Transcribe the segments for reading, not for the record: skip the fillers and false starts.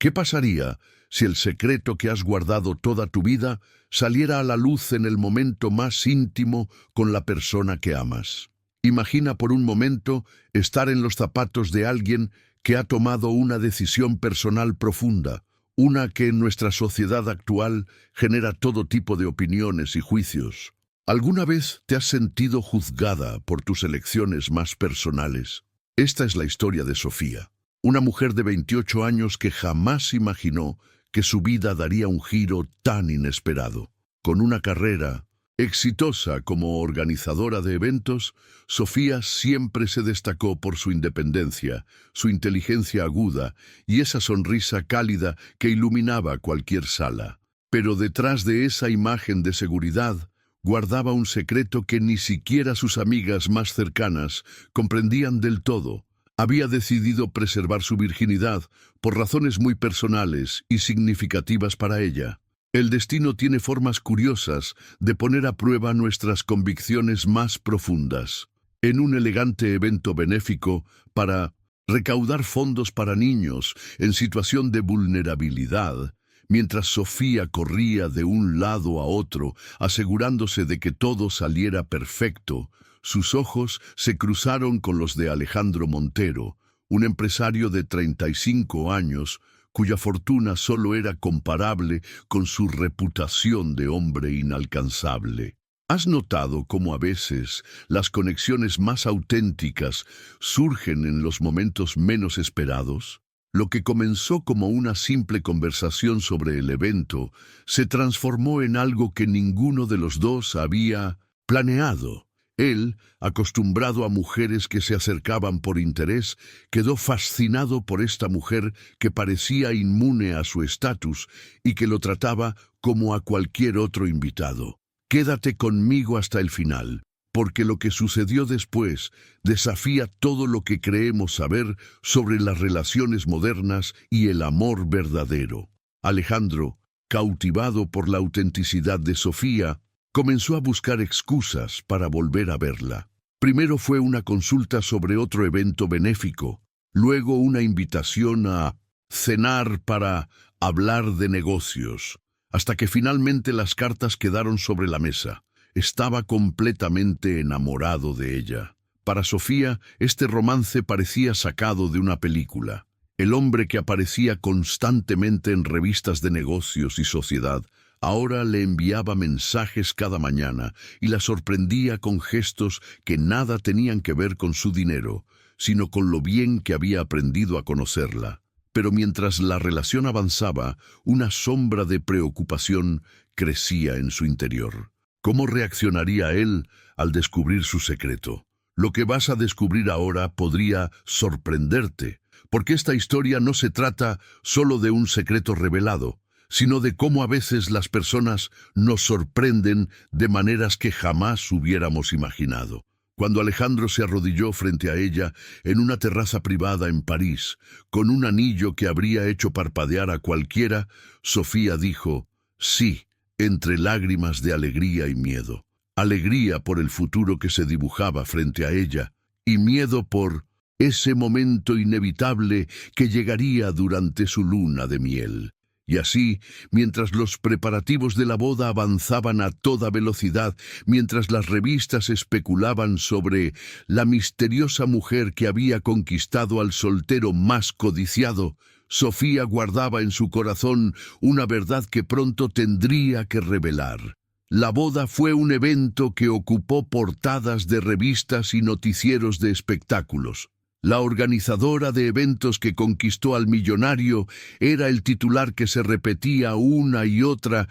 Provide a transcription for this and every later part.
¿Qué pasaría si el secreto que has guardado toda tu vida saliera a la luz en el momento más íntimo con la persona que amas? Imagina por un momento estar en los zapatos de alguien que ha tomado una decisión personal profunda, una que en nuestra sociedad actual genera todo tipo de opiniones y juicios. ¿Alguna vez te has sentido juzgada por tus elecciones más personales? Esta es la historia de Sofía, una mujer de 28 años que jamás imaginó que su vida daría un giro tan inesperado. Con una carrera exitosa como organizadora de eventos, Sofía siempre se destacó por su independencia, su inteligencia aguda y esa sonrisa cálida que iluminaba cualquier sala. Pero detrás de esa imagen de seguridad, guardaba un secreto que ni siquiera sus amigas más cercanas comprendían del todo. Había decidido preservar su virginidad por razones muy personales y significativas para ella. El destino tiene formas curiosas de poner a prueba nuestras convicciones más profundas. En un elegante evento benéfico para recaudar fondos para niños en situación de vulnerabilidad, mientras Sofía corría de un lado a otro, asegurándose de que todo saliera perfecto, sus ojos se cruzaron con los de Alejandro Montero, un empresario de 35 años, cuya fortuna solo era comparable con su reputación de hombre inalcanzable. ¿Has notado cómo a veces las conexiones más auténticas surgen en los momentos menos esperados? Lo que comenzó como una simple conversación sobre el evento se transformó en algo que ninguno de los dos había planeado. Él, acostumbrado a mujeres que se acercaban por interés, quedó fascinado por esta mujer que parecía inmune a su estatus y que lo trataba como a cualquier otro invitado. Quédate conmigo hasta el final, porque lo que sucedió después desafía todo lo que creemos saber sobre las relaciones modernas y el amor verdadero. Alejandro, cautivado por la autenticidad de Sofía, comenzó a buscar excusas para volver a verla. Primero fue una consulta sobre otro evento benéfico, luego una invitación a cenar para hablar de negocios, hasta que finalmente las cartas quedaron sobre la mesa. Estaba completamente enamorado de ella. Para Sofía, este romance parecía sacado de una película. El hombre que aparecía constantemente en revistas de negocios y sociedad ahora le enviaba mensajes cada mañana y la sorprendía con gestos que nada tenían que ver con su dinero, sino con lo bien que había aprendido a conocerla. Pero mientras la relación avanzaba, una sombra de preocupación crecía en su interior. ¿Cómo reaccionaría él al descubrir su secreto? Lo que vas a descubrir ahora podría sorprenderte, porque esta historia no se trata solo de un secreto revelado, sino de cómo a veces las personas nos sorprenden de maneras que jamás hubiéramos imaginado. Cuando Alejandro se arrodilló frente a ella en una terraza privada en París, con un anillo que habría hecho parpadear a cualquiera, Sofía dijo, sí, entre lágrimas de alegría y miedo. Alegría por el futuro que se dibujaba frente a ella, y miedo por ese momento inevitable que llegaría durante su luna de miel. Y así, mientras los preparativos de la boda avanzaban a toda velocidad, mientras las revistas especulaban sobre la misteriosa mujer que había conquistado al soltero más codiciado, Sofía guardaba en su corazón una verdad que pronto tendría que revelar. La boda fue un evento que ocupó portadas de revistas y noticieros de espectáculos. La organizadora de eventos que conquistó al millonario era el titular que se repetía una y otra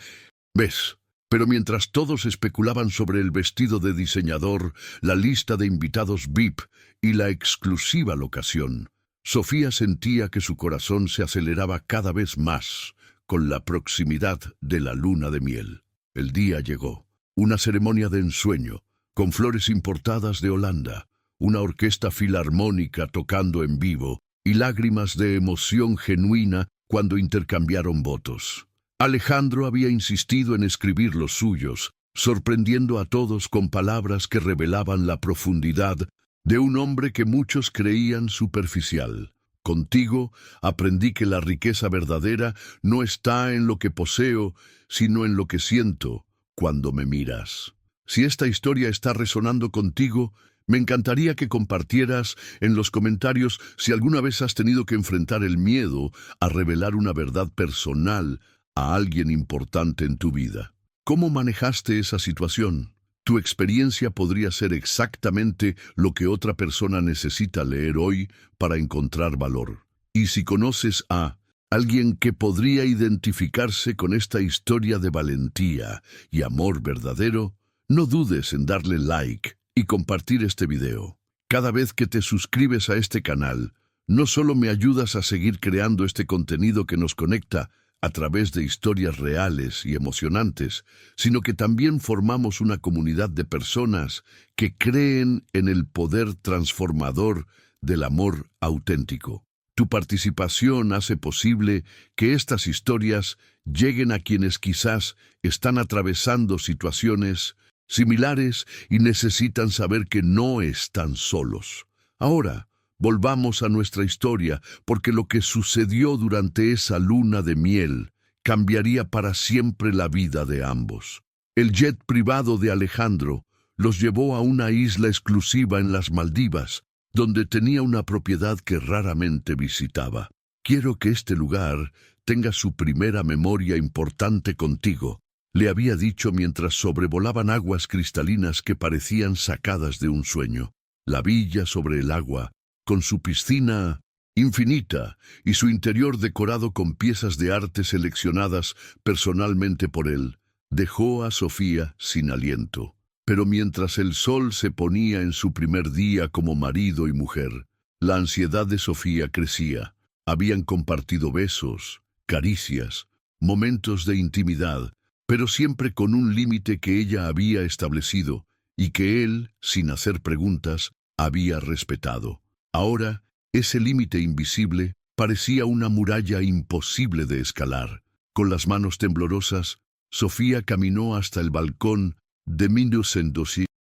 vez. Pero mientras todos especulaban sobre el vestido de diseñador, la lista de invitados VIP y la exclusiva locación, Sofía sentía que su corazón se aceleraba cada vez más con la proximidad de la luna de miel. El día llegó, una ceremonia de ensueño, con flores importadas de Holanda, una orquesta filarmónica tocando en vivo y lágrimas de emoción genuina cuando intercambiaron votos. Alejandro había insistido en escribir los suyos, sorprendiendo a todos con palabras que revelaban la profundidad de un hombre que muchos creían superficial. Contigo aprendí que la riqueza verdadera no está en lo que poseo, sino en lo que siento cuando me miras. Si esta historia está resonando contigo, me encantaría que compartieras en los comentarios si alguna vez has tenido que enfrentar el miedo a revelar una verdad personal a alguien importante en tu vida. ¿Cómo manejaste esa situación? Tu experiencia podría ser exactamente lo que otra persona necesita leer hoy para encontrar valor. Y si conoces a alguien que podría identificarse con esta historia de valentía y amor verdadero, no dudes en darle like y compartir este video. Cada vez que te suscribes a este canal, no solo me ayudas a seguir creando este contenido que nos conecta a través de historias reales y emocionantes, sino que también formamos una comunidad de personas que creen en el poder transformador del amor auténtico. Tu participación hace posible que estas historias lleguen a quienes quizás están atravesando situaciones similares y necesitan saber que no están solos. Ahora, volvamos a nuestra historia, porque lo que sucedió durante esa luna de miel cambiaría para siempre la vida de ambos. El jet privado de Alejandro los llevó a una isla exclusiva en las Maldivas, donde tenía una propiedad que raramente visitaba. Quiero que este lugar tenga su primera memoria importante contigo, le había dicho mientras sobrevolaban aguas cristalinas que parecían sacadas de un sueño. La villa sobre el agua, con su piscina infinita y su interior decorado con piezas de arte seleccionadas personalmente por él, dejó a Sofía sin aliento. Pero mientras el sol se ponía en su primer día como marido y mujer, la ansiedad de Sofía crecía. Habían compartido besos, caricias, momentos de intimidad, pero siempre con un límite que ella había establecido y que él, sin hacer preguntas, había respetado. Ahora, ese límite invisible parecía una muralla imposible de escalar. Con las manos temblorosas, Sofía caminó hasta el balcón de Mendoza,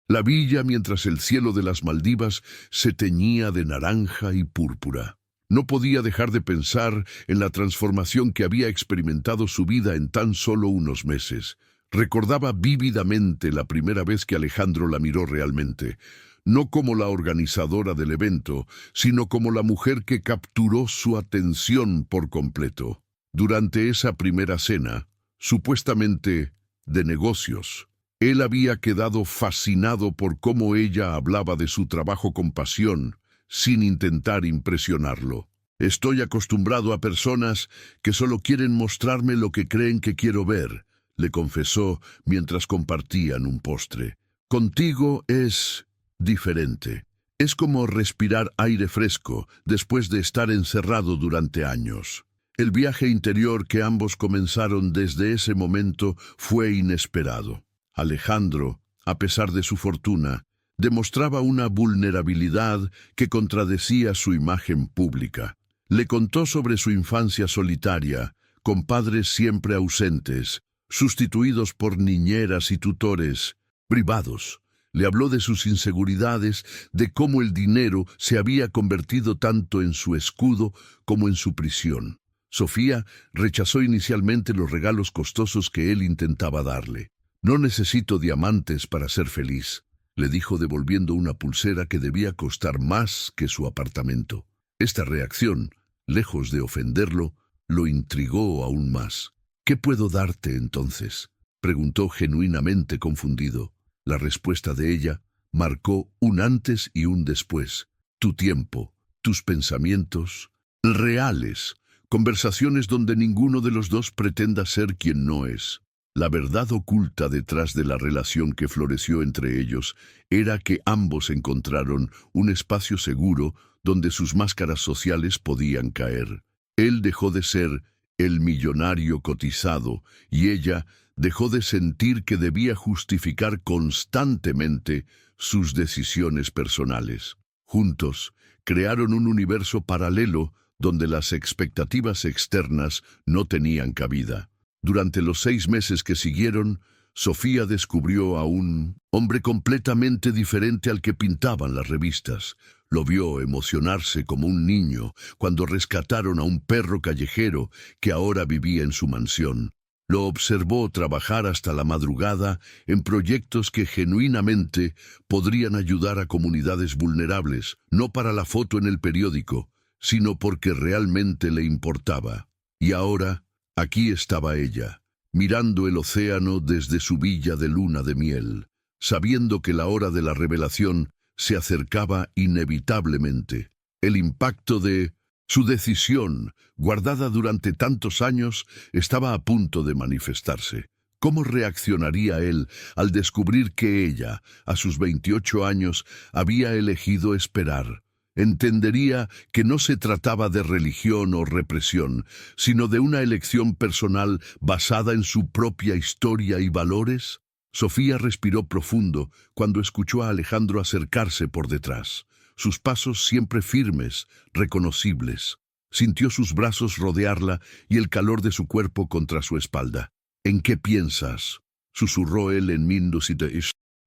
la villa, mientras el cielo de las Maldivas se teñía de naranja y púrpura. No podía dejar de pensar en la transformación que había experimentado su vida en tan solo unos meses. Recordaba vívidamente la primera vez que Alejandro la miró realmente, no como la organizadora del evento, sino como la mujer que capturó su atención por completo. Durante esa primera cena, supuestamente de negocios, él había quedado fascinado por cómo ella hablaba de su trabajo con pasión, sin intentar impresionarlo. Estoy acostumbrado a personas que solo quieren mostrarme lo que creen que quiero ver, le confesó mientras compartían un postre. Contigo es diferente. Es como respirar aire fresco después de estar encerrado durante años. El viaje interior que ambos comenzaron desde ese momento fue inesperado. Alejandro, a pesar de su fortuna, demostraba una vulnerabilidad que contradecía su imagen pública. Le contó sobre su infancia solitaria, con padres siempre ausentes, sustituidos por niñeras y tutores privados. Le habló de sus inseguridades, de cómo el dinero se había convertido tanto en su escudo como en su prisión. Sofía rechazó inicialmente los regalos costosos que él intentaba darle. «No necesito diamantes para ser feliz», le dijo devolviendo una pulsera que debía costar más que su apartamento. Esta reacción, lejos de ofenderlo, lo intrigó aún más. «¿Qué puedo darte entonces?», preguntó genuinamente confundido. La respuesta de ella marcó un antes y un después. Tu tiempo, tus pensamientos reales, conversaciones donde ninguno de los dos pretenda ser quien no es. La verdad oculta detrás de la relación que floreció entre ellos era que ambos encontraron un espacio seguro donde sus máscaras sociales podían caer. Él dejó de ser el millonario cotizado y ella dejó de sentir que debía justificar constantemente sus decisiones personales. Juntos, crearon un universo paralelo donde las expectativas externas no tenían cabida. Durante los 6 meses que siguieron, Sofía descubrió a un hombre completamente diferente al que pintaban las revistas. Lo vio emocionarse como un niño cuando rescataron a un perro callejero que ahora vivía en su mansión. Lo observó trabajar hasta la madrugada en proyectos que genuinamente podrían ayudar a comunidades vulnerables, no para la foto en el periódico, sino porque realmente le importaba. Y ahora, aquí estaba ella, mirando el océano desde su villa de luna de miel, sabiendo que la hora de la revelación se acercaba inevitablemente. El impacto de su decisión, guardada durante tantos años, estaba a punto de manifestarse. ¿Cómo reaccionaría él al descubrir que ella, a sus 28 años, había elegido esperar? Entendería que no se trataba de religión o represión, sino de una elección personal basada en su propia historia y valores. Sofía respiró profundo cuando escuchó a Alejandro acercarse por detrás. Sus pasos siempre firmes, reconocibles. Sintió sus brazos rodearla y el calor de su cuerpo contra su espalda. «¿En qué piensas?», susurró él en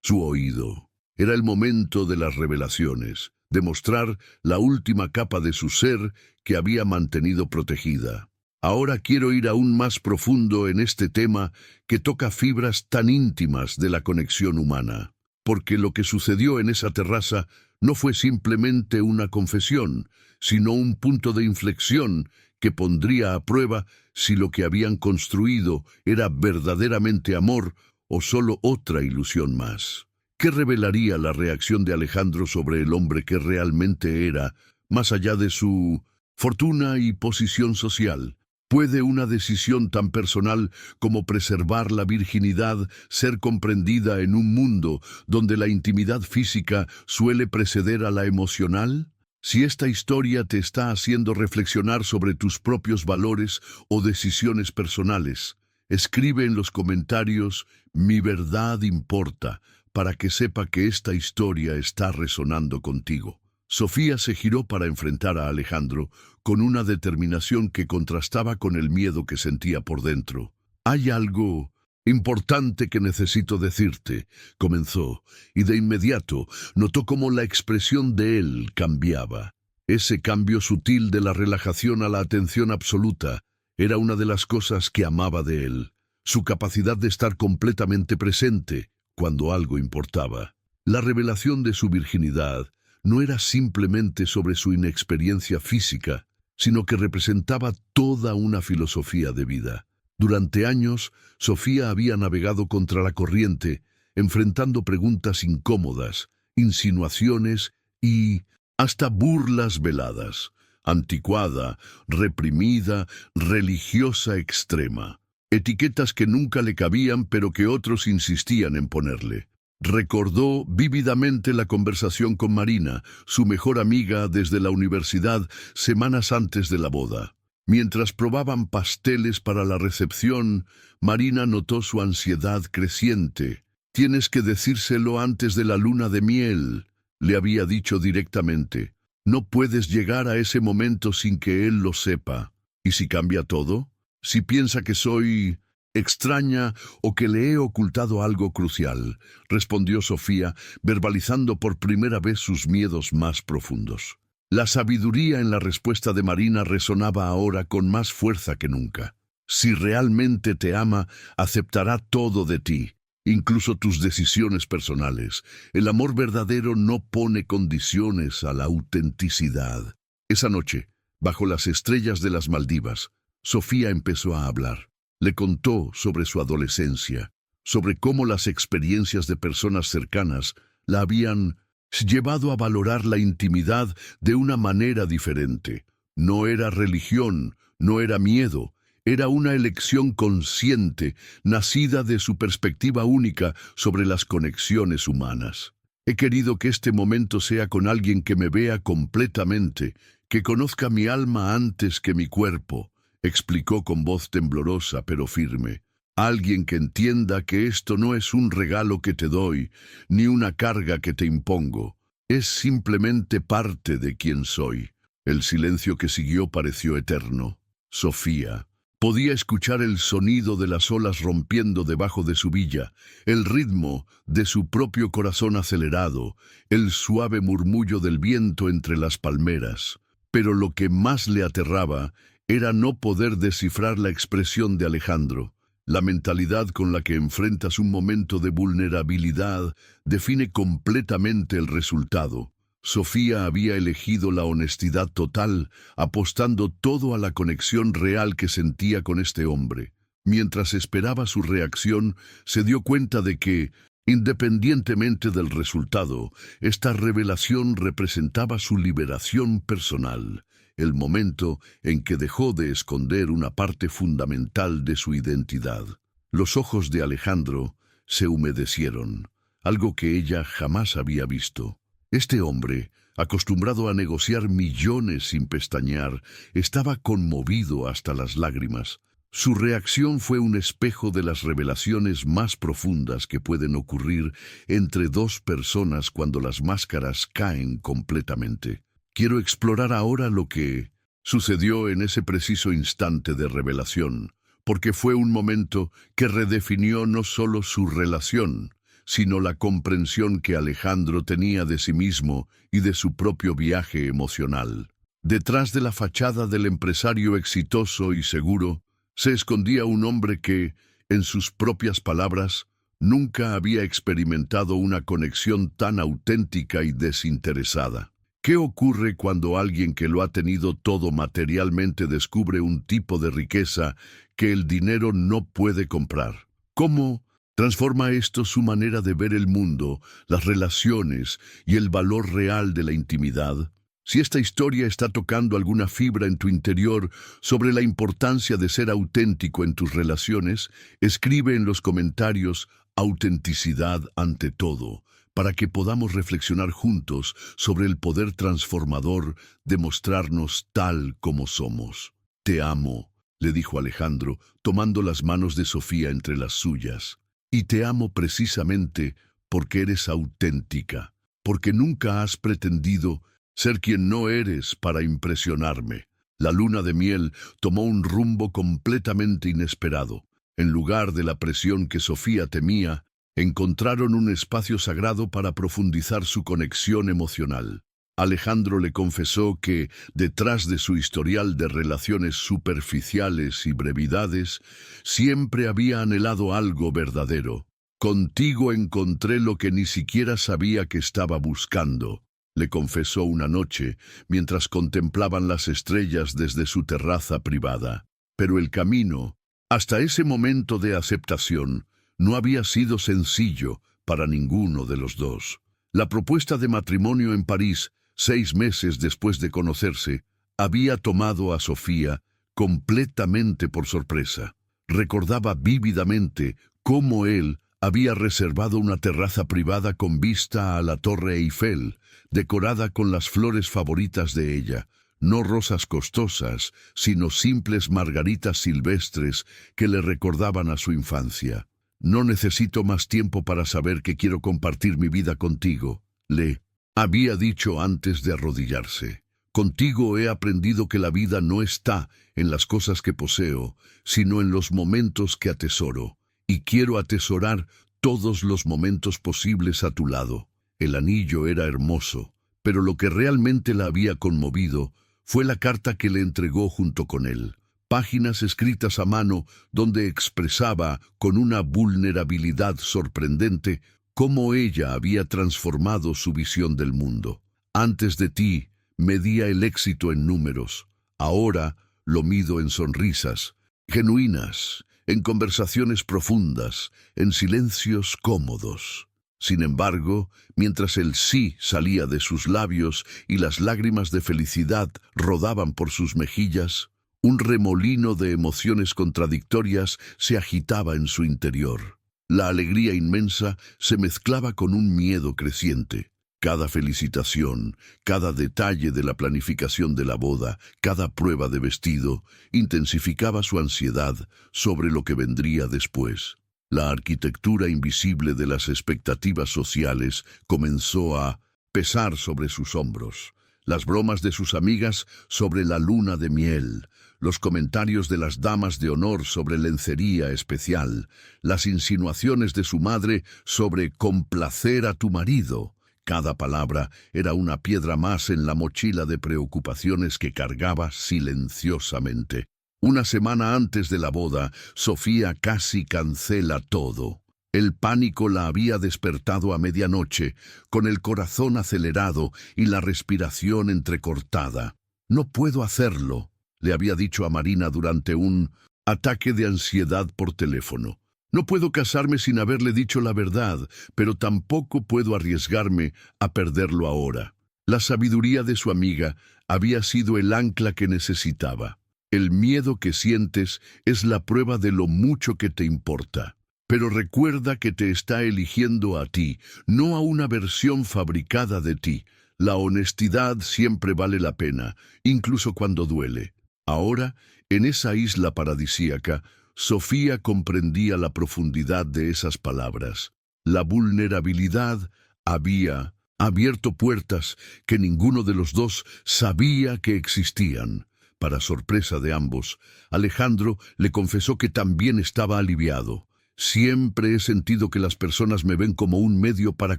su oído. Era el momento de las revelaciones, de mostrar la última capa de su ser que había mantenido protegida. Ahora quiero ir aún más profundo en este tema que toca fibras tan íntimas de la conexión humana, porque lo que sucedió en esa terraza no fue simplemente una confesión, sino un punto de inflexión que pondría a prueba si lo que habían construido era verdaderamente amor o solo otra ilusión más. ¿Qué revelaría la reacción de Alejandro sobre el hombre que realmente era, más allá de su fortuna y posición social? ¿Puede una decisión tan personal como preservar la virginidad ser comprendida en un mundo donde la intimidad física suele preceder a la emocional? Si esta historia te está haciendo reflexionar sobre tus propios valores o decisiones personales, escribe en los comentarios «Mi verdad importa», para que sepa que esta historia está resonando contigo. Sofía se giró para enfrentar a Alejandro con una determinación que contrastaba con el miedo que sentía por dentro. «Hay algo importante que necesito decirte», comenzó, y de inmediato notó cómo la expresión de él cambiaba. Ese cambio sutil de la relajación a la atención absoluta era una de las cosas que amaba de él, su capacidad de estar completamente presente cuando algo importaba. La revelación de su virginidad no era simplemente sobre su inexperiencia física, sino que representaba toda una filosofía de vida. Durante años, Sofía había navegado contra la corriente, enfrentando preguntas incómodas, insinuaciones y hasta burlas veladas, anticuada, reprimida, religiosa extrema. Etiquetas que nunca le cabían pero que otros insistían en ponerle. Recordó vívidamente la conversación con Marina, su mejor amiga desde la universidad, semanas antes de la boda. Mientras probaban pasteles para la recepción, Marina notó su ansiedad creciente. «Tienes que decírselo antes de la luna de miel», le había dicho directamente. «No puedes llegar a ese momento sin que él lo sepa. ¿Y si cambia todo? Si piensa que soy extraña o que le he ocultado algo crucial», respondió Sofía, verbalizando por primera vez sus miedos más profundos. La sabiduría en la respuesta de Marina resonaba ahora con más fuerza que nunca. «Si realmente te ama, aceptará todo de ti, incluso tus decisiones personales. El amor verdadero no pone condiciones a la autenticidad». Esa noche, bajo las estrellas de las Maldivas, Sofía empezó a hablar. Le contó sobre su adolescencia, sobre cómo las experiencias de personas cercanas la habían llevado a valorar la intimidad de una manera diferente. No era religión, no era miedo, era una elección consciente, nacida de su perspectiva única sobre las conexiones humanas. «He querido que este momento sea con alguien que me vea completamente, que conozca mi alma antes que mi cuerpo», explicó con voz temblorosa pero firme. «Alguien que entienda que esto no es un regalo que te doy, ni una carga que te impongo. Es simplemente parte de quien soy». El silencio que siguió pareció eterno. Sofía, Podía escuchar el sonido de las olas rompiendo debajo de su villa, el ritmo de su propio corazón acelerado, el suave murmullo del viento entre las palmeras. Pero lo que más le aterraba era no poder descifrar la expresión de Alejandro. La mentalidad con la que enfrentas un momento de vulnerabilidad define completamente el resultado. Sofía había elegido la honestidad total, apostando todo a la conexión real que sentía con este hombre. Mientras esperaba su reacción, se dio cuenta de que, independientemente del resultado, esta revelación representaba su liberación personal, el momento en que dejó de esconder una parte fundamental de su identidad. Los ojos de Alejandro se humedecieron, algo que ella jamás había visto. Este hombre, acostumbrado a negociar millones sin pestañear, estaba conmovido hasta las lágrimas. Su reacción fue un espejo de las revelaciones más profundas que pueden ocurrir entre dos personas cuando las máscaras caen completamente. Quiero explorar ahora lo que sucedió en ese preciso instante de revelación, porque fue un momento que redefinió no solo su relación, sino la comprensión que Alejandro tenía de sí mismo y de su propio viaje emocional. Detrás de la fachada del empresario exitoso y seguro, se escondía un hombre que, en sus propias palabras, nunca había experimentado una conexión tan auténtica y desinteresada. ¿Qué ocurre cuando alguien que lo ha tenido todo materialmente descubre un tipo de riqueza que el dinero no puede comprar? ¿Cómo transforma esto su manera de ver el mundo, las relaciones y el valor real de la intimidad? Si esta historia está tocando alguna fibra en tu interior sobre la importancia de ser auténtico en tus relaciones, escribe en los comentarios "autenticidad ante todo", para que podamos reflexionar juntos sobre el poder transformador de mostrarnos tal como somos. Te amo, le dijo Alejandro, tomando las manos de Sofía entre las suyas. Y te amo precisamente porque eres auténtica, porque nunca has pretendido ser quien no eres para impresionarme. La luna de miel tomó un rumbo completamente inesperado. En lugar de la presión que Sofía temía, encontraron un espacio sagrado para profundizar su conexión emocional. Alejandro le confesó que, detrás de su historial de relaciones superficiales y brevidades, siempre había anhelado algo verdadero. «Contigo encontré lo que ni siquiera sabía que estaba buscando», le confesó una noche, mientras contemplaban las estrellas desde su terraza privada. Pero el camino, hasta ese momento de aceptación, no había sido sencillo para ninguno de los dos. La propuesta de matrimonio en París, 6 meses después de conocerse, había tomado a Sofía completamente por sorpresa. Recordaba vívidamente cómo él había reservado una terraza privada con vista a la Torre Eiffel, decorada con las flores favoritas de ella, no rosas costosas, sino simples margaritas silvestres que le recordaban a su infancia. «No necesito más tiempo para saber que quiero compartir mi vida contigo», le había dicho antes de arrodillarse. «Contigo he aprendido que la vida no está en las cosas que poseo, sino en los momentos que atesoro, y quiero atesorar todos los momentos posibles a tu lado». El anillo era hermoso, pero lo que realmente la había conmovido fue la carta que le entregó junto con él. Páginas escritas a mano donde expresaba con una vulnerabilidad sorprendente cómo ella había transformado su visión del mundo. «Antes de ti, medía el éxito en números. Ahora lo mido en sonrisas, genuinas, en conversaciones profundas, en silencios cómodos». Sin embargo, mientras el sí salía de sus labios y las lágrimas de felicidad rodaban por sus mejillas, un remolino de emociones contradictorias se agitaba en su interior. La alegría inmensa se mezclaba con un miedo creciente. Cada felicitación, cada detalle de la planificación de la boda, cada prueba de vestido, intensificaba su ansiedad sobre lo que vendría después. La arquitectura invisible de las expectativas sociales comenzó a pesar sobre sus hombros. Las bromas de sus amigas sobre la luna de miel, los comentarios de las damas de honor sobre lencería especial, las insinuaciones de su madre sobre complacer a tu marido. Cada palabra era una piedra más en la mochila de preocupaciones que cargaba silenciosamente. Una semana antes de la boda, Sofía casi cancela todo. El pánico la había despertado a medianoche, con el corazón acelerado y la respiración entrecortada. «No puedo hacerlo», le había dicho a Marina durante un ataque de ansiedad por teléfono. «No puedo casarme sin haberle dicho la verdad, pero tampoco puedo arriesgarme a perderlo ahora». La sabiduría de su amiga había sido el ancla que necesitaba. El miedo que sientes es la prueba de lo mucho que te importa. Pero recuerda que te está eligiendo a ti, no a una versión fabricada de ti. La honestidad siempre vale la pena, incluso cuando duele. Ahora, en esa isla paradisíaca, Sofía comprendía la profundidad de esas palabras. La vulnerabilidad había abierto puertas que ninguno de los dos sabía que existían. Para sorpresa de ambos, Alejandro le confesó que también estaba aliviado. «Siempre he sentido que las personas me ven como un medio para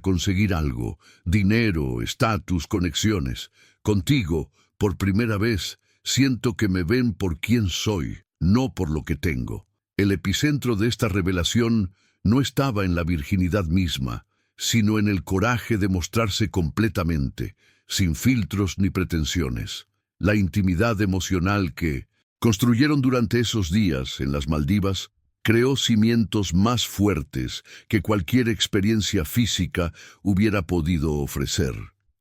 conseguir algo, dinero, estatus, conexiones. Contigo, por primera vez, siento que me ven por quien soy, no por lo que tengo». El epicentro de esta revelación no estaba en la virginidad misma, sino en el coraje de mostrarse completamente, sin filtros ni pretensiones. La intimidad emocional que construyeron durante esos días en las Maldivas creó cimientos más fuertes que cualquier experiencia física hubiera podido ofrecer.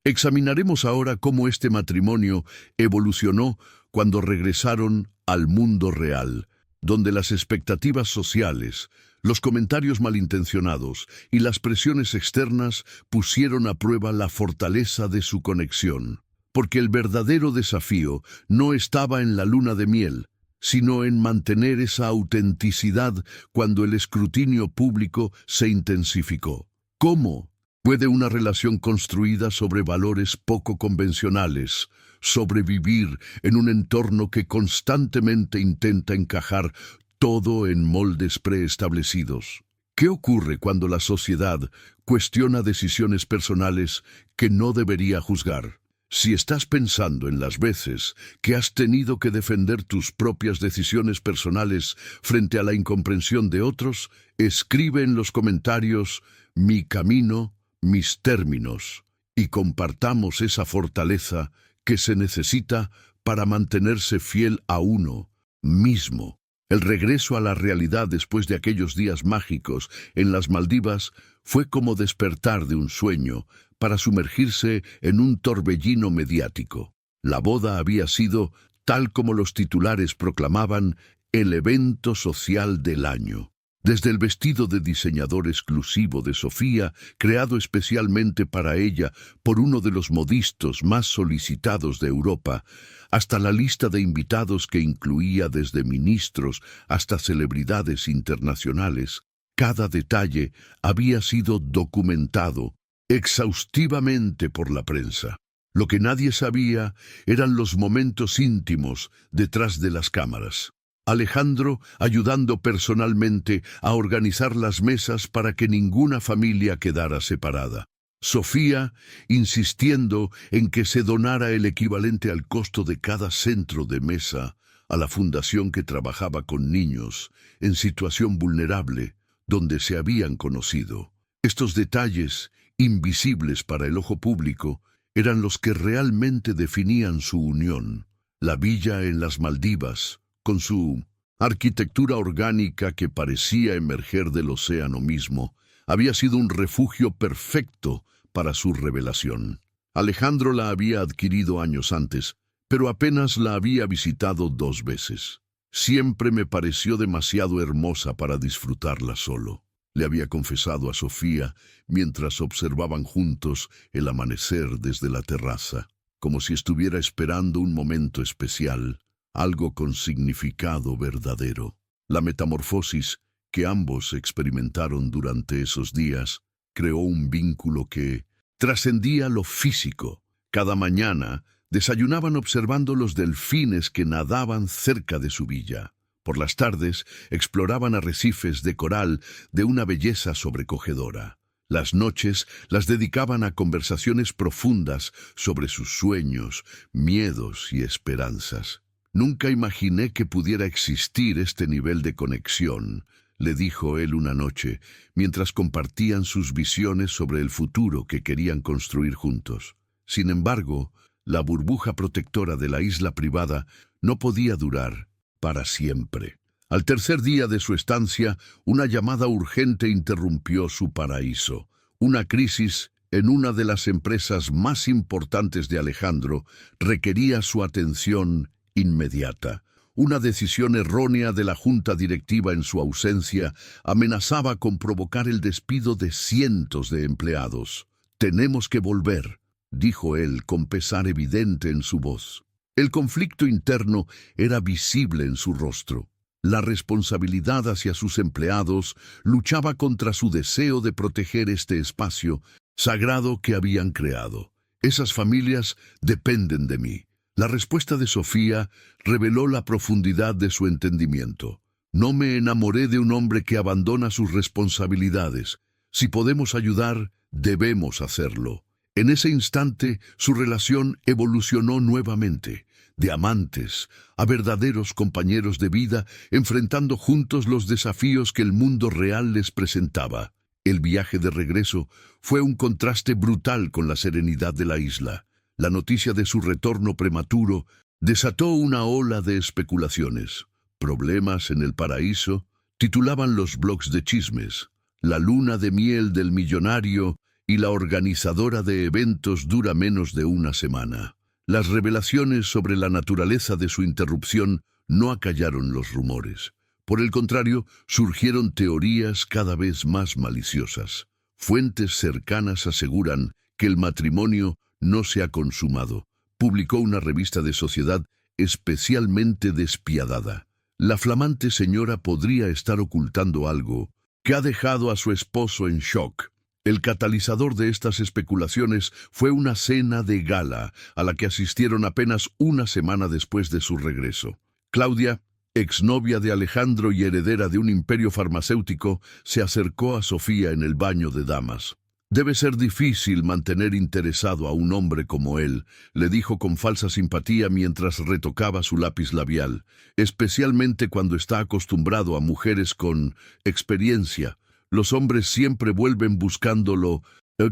Examinaremos ahora cómo este matrimonio evolucionó cuando regresaron al mundo real, donde las expectativas sociales, los comentarios malintencionados y las presiones externas pusieron a prueba la fortaleza de su conexión. Porque el verdadero desafío no estaba en la luna de miel, sino en mantener esa autenticidad cuando el escrutinio público se intensificó. ¿Cómo puede una relación construida sobre valores poco convencionales sobrevivir en un entorno que constantemente intenta encajar todo en moldes preestablecidos? ¿Qué ocurre cuando la sociedad cuestiona decisiones personales que no debería juzgar? Si estás pensando en las veces que has tenido que defender tus propias decisiones personales frente a la incomprensión de otros, escribe en los comentarios «Mi camino, mis términos» y compartamos esa fortaleza que se necesita para mantenerse fiel a uno mismo. El regreso a la realidad después de aquellos días mágicos en las Maldivas fue como despertar de un sueño para sumergirse en un torbellino mediático. La boda había sido, tal como los titulares proclamaban, el evento social del año. Desde el vestido de diseñador exclusivo de Sofía, creado especialmente para ella por uno de los modistos más solicitados de Europa, hasta la lista de invitados que incluía desde ministros hasta celebridades internacionales, cada detalle había sido documentado exhaustivamente por la prensa. Lo que nadie sabía eran los momentos íntimos detrás de las cámaras. Alejandro ayudando personalmente a organizar las mesas para que ninguna familia quedara separada. Sofía insistiendo en que se donara el equivalente al costo de cada centro de mesa a la fundación que trabajaba con niños en situación vulnerable donde se habían conocido. Estos detalles, invisibles para el ojo público, eran los que realmente definían su unión. La villa en las Maldivas, con su arquitectura orgánica que parecía emerger del océano mismo, había sido un refugio perfecto para su revelación. Alejandro la había adquirido años antes, pero apenas la había visitado 2 veces. Siempre me pareció demasiado hermosa para disfrutarla solo, le había confesado a Sofía mientras observaban juntos el amanecer desde la terraza, como si estuviera esperando un momento especial, algo con significado verdadero. La metamorfosis que ambos experimentaron durante esos días creó un vínculo que trascendía lo físico. Cada mañana, Desayunaban observando los delfines que nadaban cerca de su villa. Por las tardes exploraban arrecifes de coral de una belleza sobrecogedora. Las noches las dedicaban a conversaciones profundas sobre sus sueños, miedos y esperanzas. «Nunca imaginé que pudiera existir este nivel de conexión», le dijo él una noche, mientras compartían sus visiones sobre el futuro que querían construir juntos. Sin embargo, la burbuja protectora de la isla privada no podía durar para siempre. Al tercer día de su estancia, una llamada urgente interrumpió su paraíso. Una crisis en una de las empresas más importantes de Alejandro requería su atención inmediata. Una decisión errónea de la junta directiva en su ausencia amenazaba con provocar el despido de cientos de empleados. «Tenemos que volver», dijo él con pesar evidente en su voz. El conflicto interno era visible en su rostro. La responsabilidad hacia sus empleados luchaba contra su deseo de proteger este espacio sagrado que habían creado. «Esas familias dependen de mí». La respuesta de Sofía reveló la profundidad de su entendimiento. «No me enamoré de un hombre que abandona sus responsabilidades. Si podemos ayudar, debemos hacerlo». En ese instante, su relación evolucionó nuevamente, de amantes a verdaderos compañeros de vida, enfrentando juntos los desafíos que el mundo real les presentaba. El viaje de regreso fue un contraste brutal con la serenidad de la isla. La noticia de su retorno prematuro desató una ola de especulaciones. «Problemas en el paraíso», titulaban los blogs de chismes. «La luna de miel del millonario y la organizadora de eventos dura menos de una semana». Las revelaciones sobre la naturaleza de su interrupción no acallaron los rumores. Por el contrario, surgieron teorías cada vez más maliciosas. Fuentes cercanas aseguran que el matrimonio no se ha consumado. Publicó una revista de sociedad especialmente despiadada. La flamante señora podría estar ocultando algo que ha dejado a su esposo en shock. El catalizador de estas especulaciones fue una cena de gala a la que asistieron apenas una semana después de su regreso. Claudia, exnovia de Alejandro y heredera de un imperio farmacéutico, se acercó a Sofía en el baño de damas. «Debe ser difícil mantener interesado a un hombre como él», le dijo con falsa simpatía mientras retocaba su lápiz labial, «especialmente cuando está acostumbrado a mujeres con experiencia. Los hombres siempre vuelven buscando lo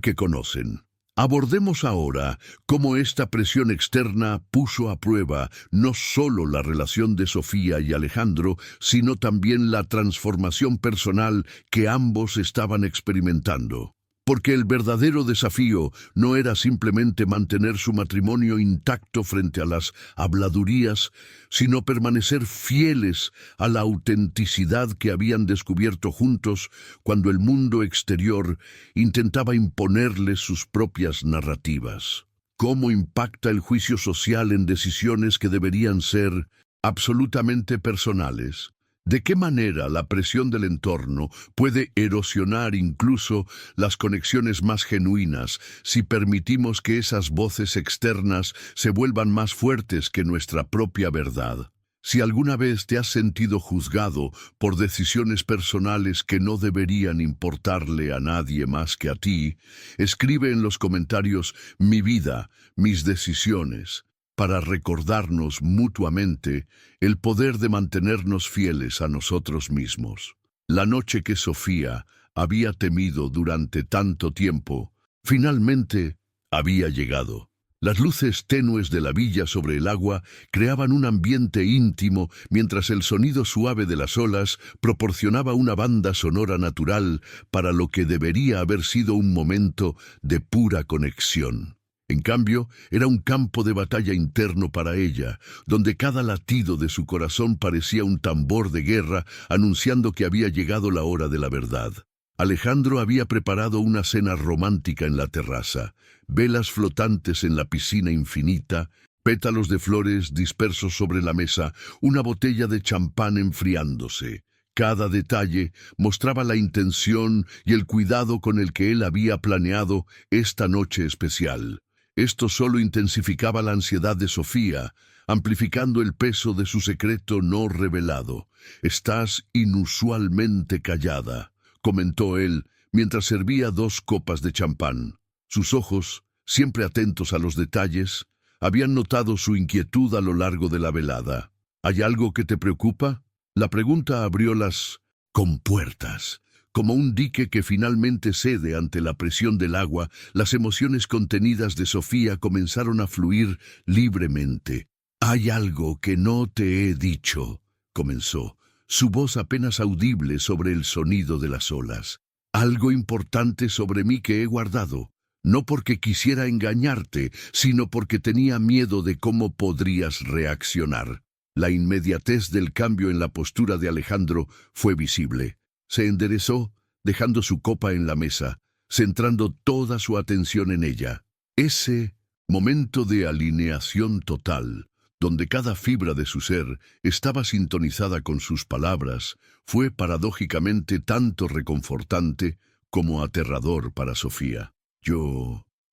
que conocen». Abordemos ahora cómo esta presión externa puso a prueba no solo la relación de Sofía y Alejandro, sino también la transformación personal que ambos estaban experimentando. Porque el verdadero desafío no era simplemente mantener su matrimonio intacto frente a las habladurías, sino permanecer fieles a la autenticidad que habían descubierto juntos cuando el mundo exterior intentaba imponerles sus propias narrativas. ¿Cómo impacta el juicio social en decisiones que deberían ser absolutamente personales? ¿De qué manera la presión del entorno puede erosionar incluso las conexiones más genuinas si permitimos que esas voces externas se vuelvan más fuertes que nuestra propia verdad? Si alguna vez te has sentido juzgado por decisiones personales que no deberían importarle a nadie más que a ti, escribe en los comentarios «Mi vida, mis decisiones», para recordarnos mutuamente el poder de mantenernos fieles a nosotros mismos. La noche que Sofía había temido durante tanto tiempo, finalmente había llegado. Las luces tenues de la villa sobre el agua creaban un ambiente íntimo, mientras el sonido suave de las olas proporcionaba una banda sonora natural para lo que debería haber sido un momento de pura conexión. En cambio, era un campo de batalla interno para ella, donde cada latido de su corazón parecía un tambor de guerra anunciando que había llegado la hora de la verdad. Alejandro había preparado una cena romántica en la terraza, velas flotantes en la piscina infinita, pétalos de flores dispersos sobre la mesa, una botella de champán enfriándose. Cada detalle mostraba la intención y el cuidado con el que él había planeado esta noche especial. Esto solo intensificaba la ansiedad de Sofía, amplificando el peso de su secreto no revelado. «Estás inusualmente callada», comentó él mientras servía 2 copas de champán. Sus ojos, siempre atentos a los detalles, habían notado su inquietud a lo largo de la velada. «¿Hay algo que te preocupa?». La pregunta abrió las compuertas. Como un dique que finalmente cede ante la presión del agua, las emociones contenidas de Sofía comenzaron a fluir libremente. «Hay algo que no te he dicho», comenzó, su voz apenas audible sobre el sonido de las olas. «Algo importante sobre mí que he guardado, no porque quisiera engañarte, sino porque tenía miedo de cómo podrías reaccionar». La inmediatez del cambio en la postura de Alejandro fue visible. Se enderezó, dejando su copa en la mesa, centrando toda su atención en ella. Ese momento de alineación total, donde cada fibra de su ser estaba sintonizada con sus palabras, fue paradójicamente tanto reconfortante como aterrador para Sofía.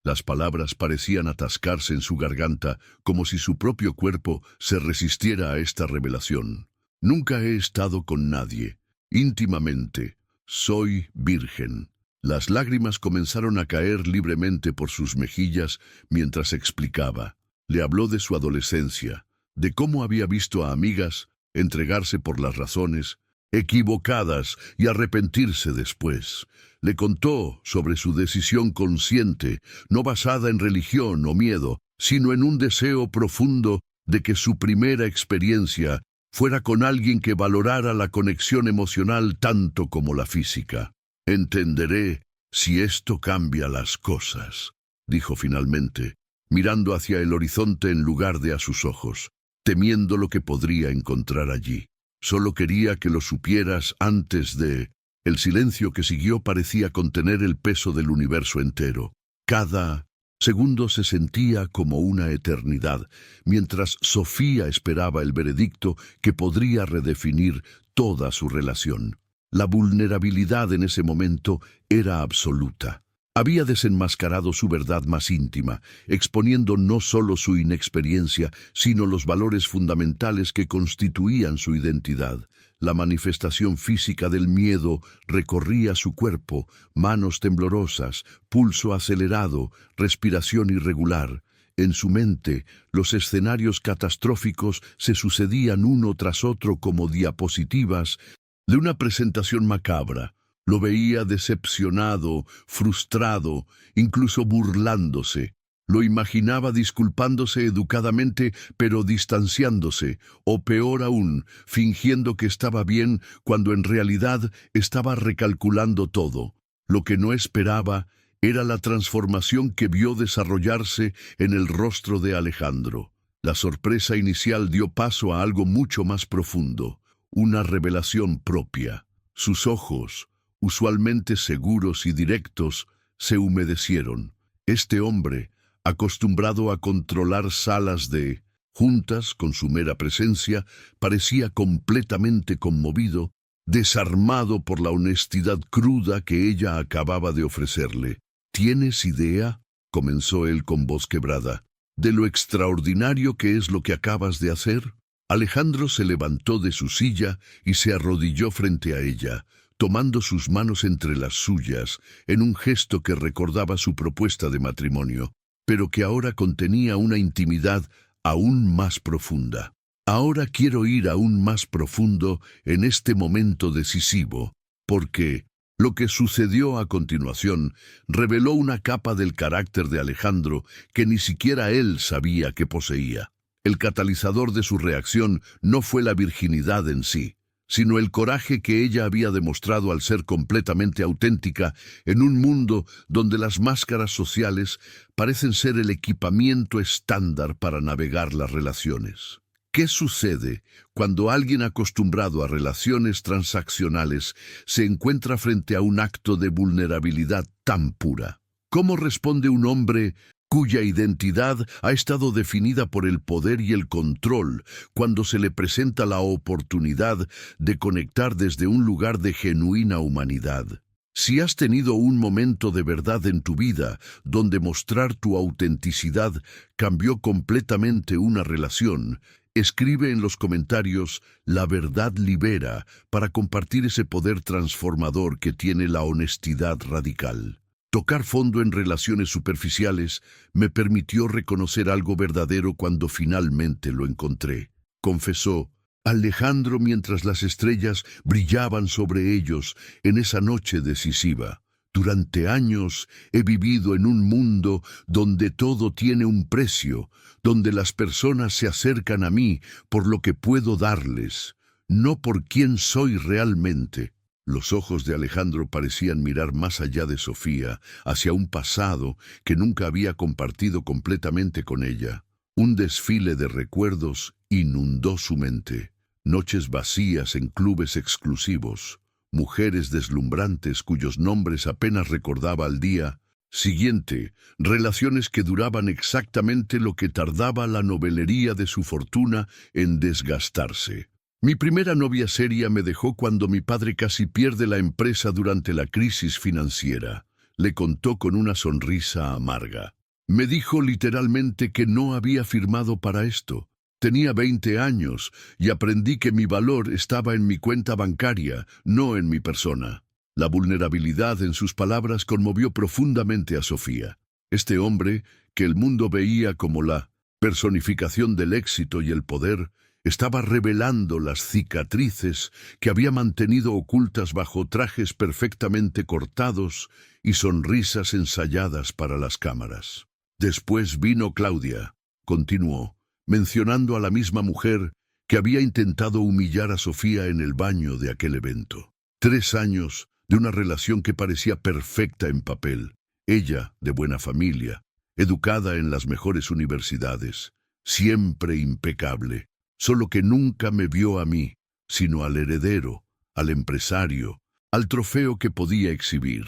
Las palabras parecían atascarse en su garganta, como si su propio cuerpo se resistiera a esta revelación. «Nunca he estado con nadie. Íntimamente. Soy virgen». Las lágrimas comenzaron a caer libremente por sus mejillas mientras explicaba. Le habló de su adolescencia, de cómo había visto a amigas entregarse por las razones equivocadas y arrepentirse después. Le contó sobre su decisión consciente, no basada en religión o miedo, sino en un deseo profundo de que su primera experiencia fuera con alguien que valorara la conexión emocional tanto como la física. «Entenderé si esto cambia las cosas», dijo finalmente, mirando hacia el horizonte en lugar de a sus ojos, temiendo lo que podría encontrar allí. «Solo quería que lo supieras antes de...». El silencio que siguió parecía contener el peso del universo entero. Cada segundo se sentía como una eternidad, mientras Sofía esperaba el veredicto que podría redefinir toda su relación. La vulnerabilidad en ese momento era absoluta. Había desenmascarado su verdad más íntima, exponiendo no solo su inexperiencia, sino los valores fundamentales que constituían su identidad. La manifestación física del miedo recorría su cuerpo, manos temblorosas, pulso acelerado, respiración irregular. En su mente, los escenarios catastróficos se sucedían uno tras otro como diapositivas de una presentación macabra. Lo veía decepcionado, frustrado, incluso burlándose. Lo imaginaba disculpándose educadamente, pero distanciándose, o peor aún, fingiendo que estaba bien cuando en realidad estaba recalculando todo. Lo que no esperaba era la transformación que vio desarrollarse en el rostro de Alejandro. La sorpresa inicial dio paso a algo mucho más profundo, una revelación propia. Sus ojos, usualmente seguros y directos, se humedecieron. Este hombre, acostumbrado a controlar salas de juntas con su mera presencia, parecía completamente conmovido, desarmado por la honestidad cruda que ella acababa de ofrecerle. «¿Tienes idea?», comenzó él con voz quebrada, «de lo extraordinario que es lo que acabas de hacer?». Alejandro se levantó de su silla y se arrodilló frente a ella, tomando sus manos entre las suyas, en un gesto que recordaba su propuesta de matrimonio, pero que ahora contenía una intimidad aún más profunda. «Ahora quiero ir aún más profundo en este momento decisivo, porque lo que sucedió a continuación reveló una capa del carácter de Alejandro que ni siquiera él sabía que poseía. El catalizador de su reacción no fue la virginidad en sí, sino el coraje que ella había demostrado al ser completamente auténtica en un mundo donde las máscaras sociales parecen ser el equipamiento estándar para navegar las relaciones. ¿Qué sucede cuando alguien acostumbrado a relaciones transaccionales se encuentra frente a un acto de vulnerabilidad tan pura? ¿Cómo responde un hombre cuya identidad ha estado definida por el poder y el control cuando se le presenta la oportunidad de conectar desde un lugar de genuina humanidad? Si has tenido un momento de verdad en tu vida donde mostrar tu autenticidad cambió completamente una relación, escribe en los comentarios "La verdad libera" para compartir ese poder transformador que tiene la honestidad radical. Tocar fondo en relaciones superficiales me permitió reconocer algo verdadero cuando finalmente lo encontré, confesó Alejandro mientras las estrellas brillaban sobre ellos en esa noche decisiva. Durante años he vivido en un mundo donde todo tiene un precio, donde las personas se acercan a mí por lo que puedo darles, no por quién soy realmente. Los ojos de Alejandro parecían mirar más allá de Sofía, hacia un pasado que nunca había compartido completamente con ella. Un desfile de recuerdos inundó su mente. Noches vacías en clubes exclusivos, mujeres deslumbrantes cuyos nombres apenas recordaba al día siguiente, relaciones que duraban exactamente lo que tardaba la novelería de su fortuna en desgastarse. Mi primera novia seria me dejó cuando mi padre casi pierde la empresa durante la crisis financiera. Le contó con una sonrisa amarga. Me dijo literalmente que no había firmado para esto. Tenía 20 años y aprendí que mi valor estaba en mi cuenta bancaria, no en mi persona. La vulnerabilidad en sus palabras conmovió profundamente a Sofía. Este hombre, que el mundo veía como la personificación del éxito y el poder, estaba revelando las cicatrices que había mantenido ocultas bajo trajes perfectamente cortados y sonrisas ensayadas para las cámaras. Después vino Claudia, continuó, mencionando a la misma mujer que había intentado humillar a Sofía en el baño de aquel evento. 3 años de una relación que parecía perfecta en papel. Ella, de buena familia, educada en las mejores universidades, siempre impecable, solo que nunca me vio a mí, sino al heredero, al empresario, al trofeo que podía exhibir.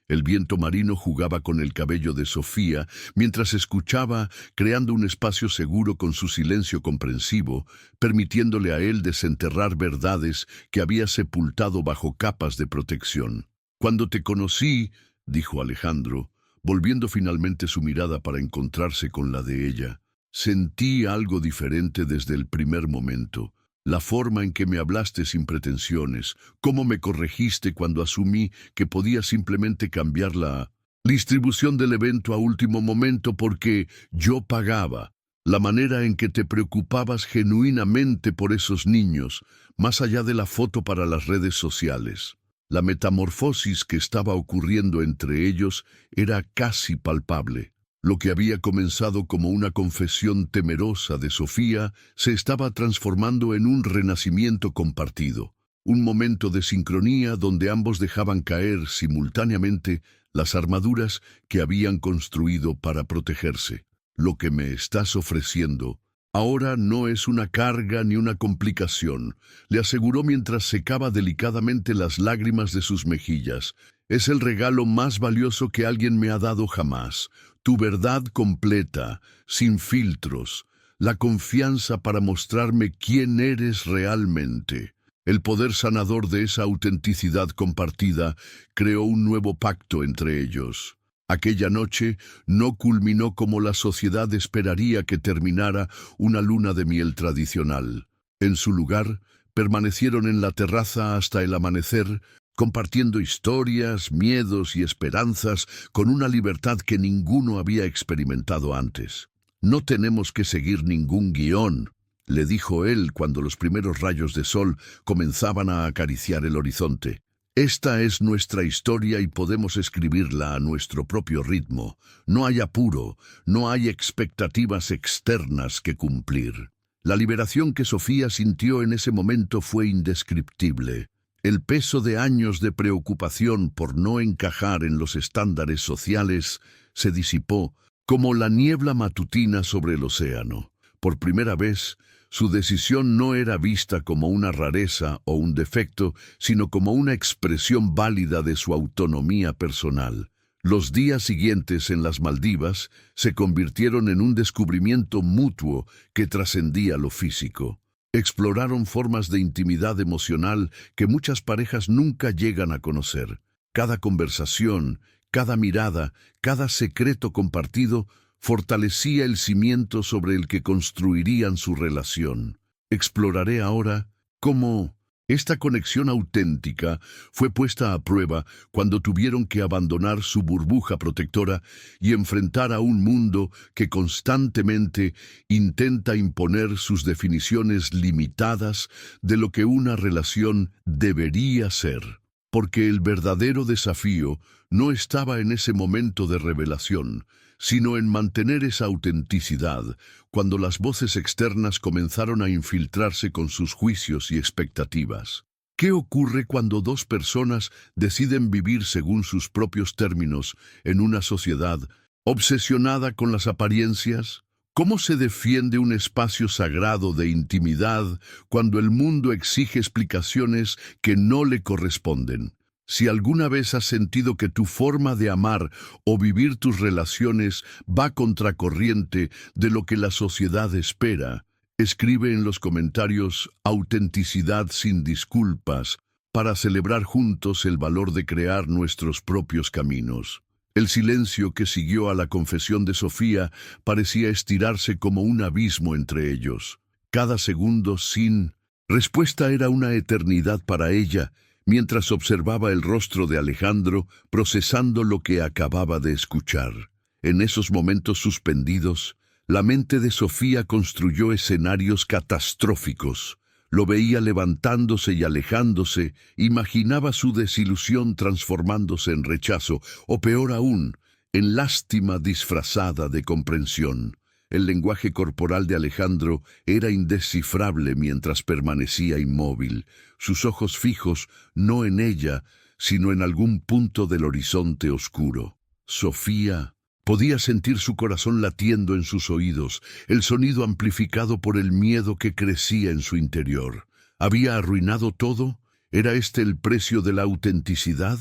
El viento marino jugaba con el cabello de Sofía mientras escuchaba, creando un espacio seguro con su silencio comprensivo, permitiéndole a él desenterrar verdades que había sepultado bajo capas de protección. Cuando te conocí, dijo Alejandro, volviendo finalmente su mirada para encontrarse con la de ella, sentí algo diferente desde el primer momento. La forma en que me hablaste sin pretensiones, cómo me corregiste cuando asumí que podía simplemente cambiar la distribución del evento a último momento porque yo pagaba, la manera en que te preocupabas genuinamente por esos niños, más allá de la foto para las redes sociales. La metamorfosis que estaba ocurriendo entre ellos era casi palpable. Lo que había comenzado como una confesión temerosa de Sofía se estaba transformando en un renacimiento compartido, un momento de sincronía donde ambos dejaban caer simultáneamente las armaduras que habían construido para protegerse. Lo que me estás ofreciendo ahora no es una carga ni una complicación, le aseguró mientras secaba delicadamente las lágrimas de sus mejillas. Es el regalo más valioso que alguien me ha dado jamás. Tu verdad completa, sin filtros, la confianza para mostrarme quién eres realmente. El poder sanador de esa autenticidad compartida creó un nuevo pacto entre ellos. Aquella noche no culminó como la sociedad esperaría que terminara, una luna de miel tradicional. En su lugar, permanecieron en la terraza hasta el amanecer, compartiendo historias, miedos y esperanzas con una libertad que ninguno había experimentado antes. No tenemos que seguir ningún guión, le dijo él cuando los primeros rayos de sol comenzaban a acariciar el horizonte. Esta es nuestra historia y podemos escribirla a nuestro propio ritmo. No hay apuro, no hay expectativas externas que cumplir. La liberación que Sofía sintió en ese momento fue indescriptible. El peso de años de preocupación por no encajar en los estándares sociales se disipó como la niebla matutina sobre el océano. Por primera vez, su decisión no era vista como una rareza o un defecto, sino como una expresión válida de su autonomía personal. Los días siguientes en las Maldivas se convirtieron en un descubrimiento mutuo que trascendía lo físico. Exploraron formas de intimidad emocional que muchas parejas nunca llegan a conocer. Cada conversación, cada mirada, cada secreto compartido fortalecía el cimiento sobre el que construirían su relación. Exploraré ahora cómo esta conexión auténtica fue puesta a prueba cuando tuvieron que abandonar su burbuja protectora y enfrentar a un mundo que constantemente intenta imponer sus definiciones limitadas de lo que una relación debería ser. Porque el verdadero desafío no estaba en ese momento de revelación, sino en mantener esa autenticidad cuando las voces externas comenzaron a infiltrarse con sus juicios y expectativas. ¿Qué ocurre cuando dos personas deciden vivir según sus propios términos en una sociedad obsesionada con las apariencias? ¿Cómo se defiende un espacio sagrado de intimidad cuando el mundo exige explicaciones que no le corresponden? Si alguna vez has sentido que tu forma de amar o vivir tus relaciones va contracorriente de lo que la sociedad espera, escribe en los comentarios "autenticidad sin disculpas" para celebrar juntos el valor de crear nuestros propios caminos. El silencio que siguió a la confesión de Sofía parecía estirarse como un abismo entre ellos. Cada segundo sin respuesta era una eternidad para ella, mientras observaba el rostro de Alejandro procesando lo que acababa de escuchar. En esos momentos suspendidos, la mente de Sofía construyó escenarios catastróficos. Lo veía levantándose y alejándose, imaginaba su desilusión transformándose en rechazo, o peor aún, en lástima disfrazada de comprensión. El lenguaje corporal de Alejandro era indescifrable mientras permanecía inmóvil, sus ojos fijos no en ella, sino en algún punto del horizonte oscuro. Sofía podía sentir su corazón latiendo en sus oídos, el sonido amplificado por el miedo que crecía en su interior. ¿Había arruinado todo? ¿Era este el precio de la autenticidad?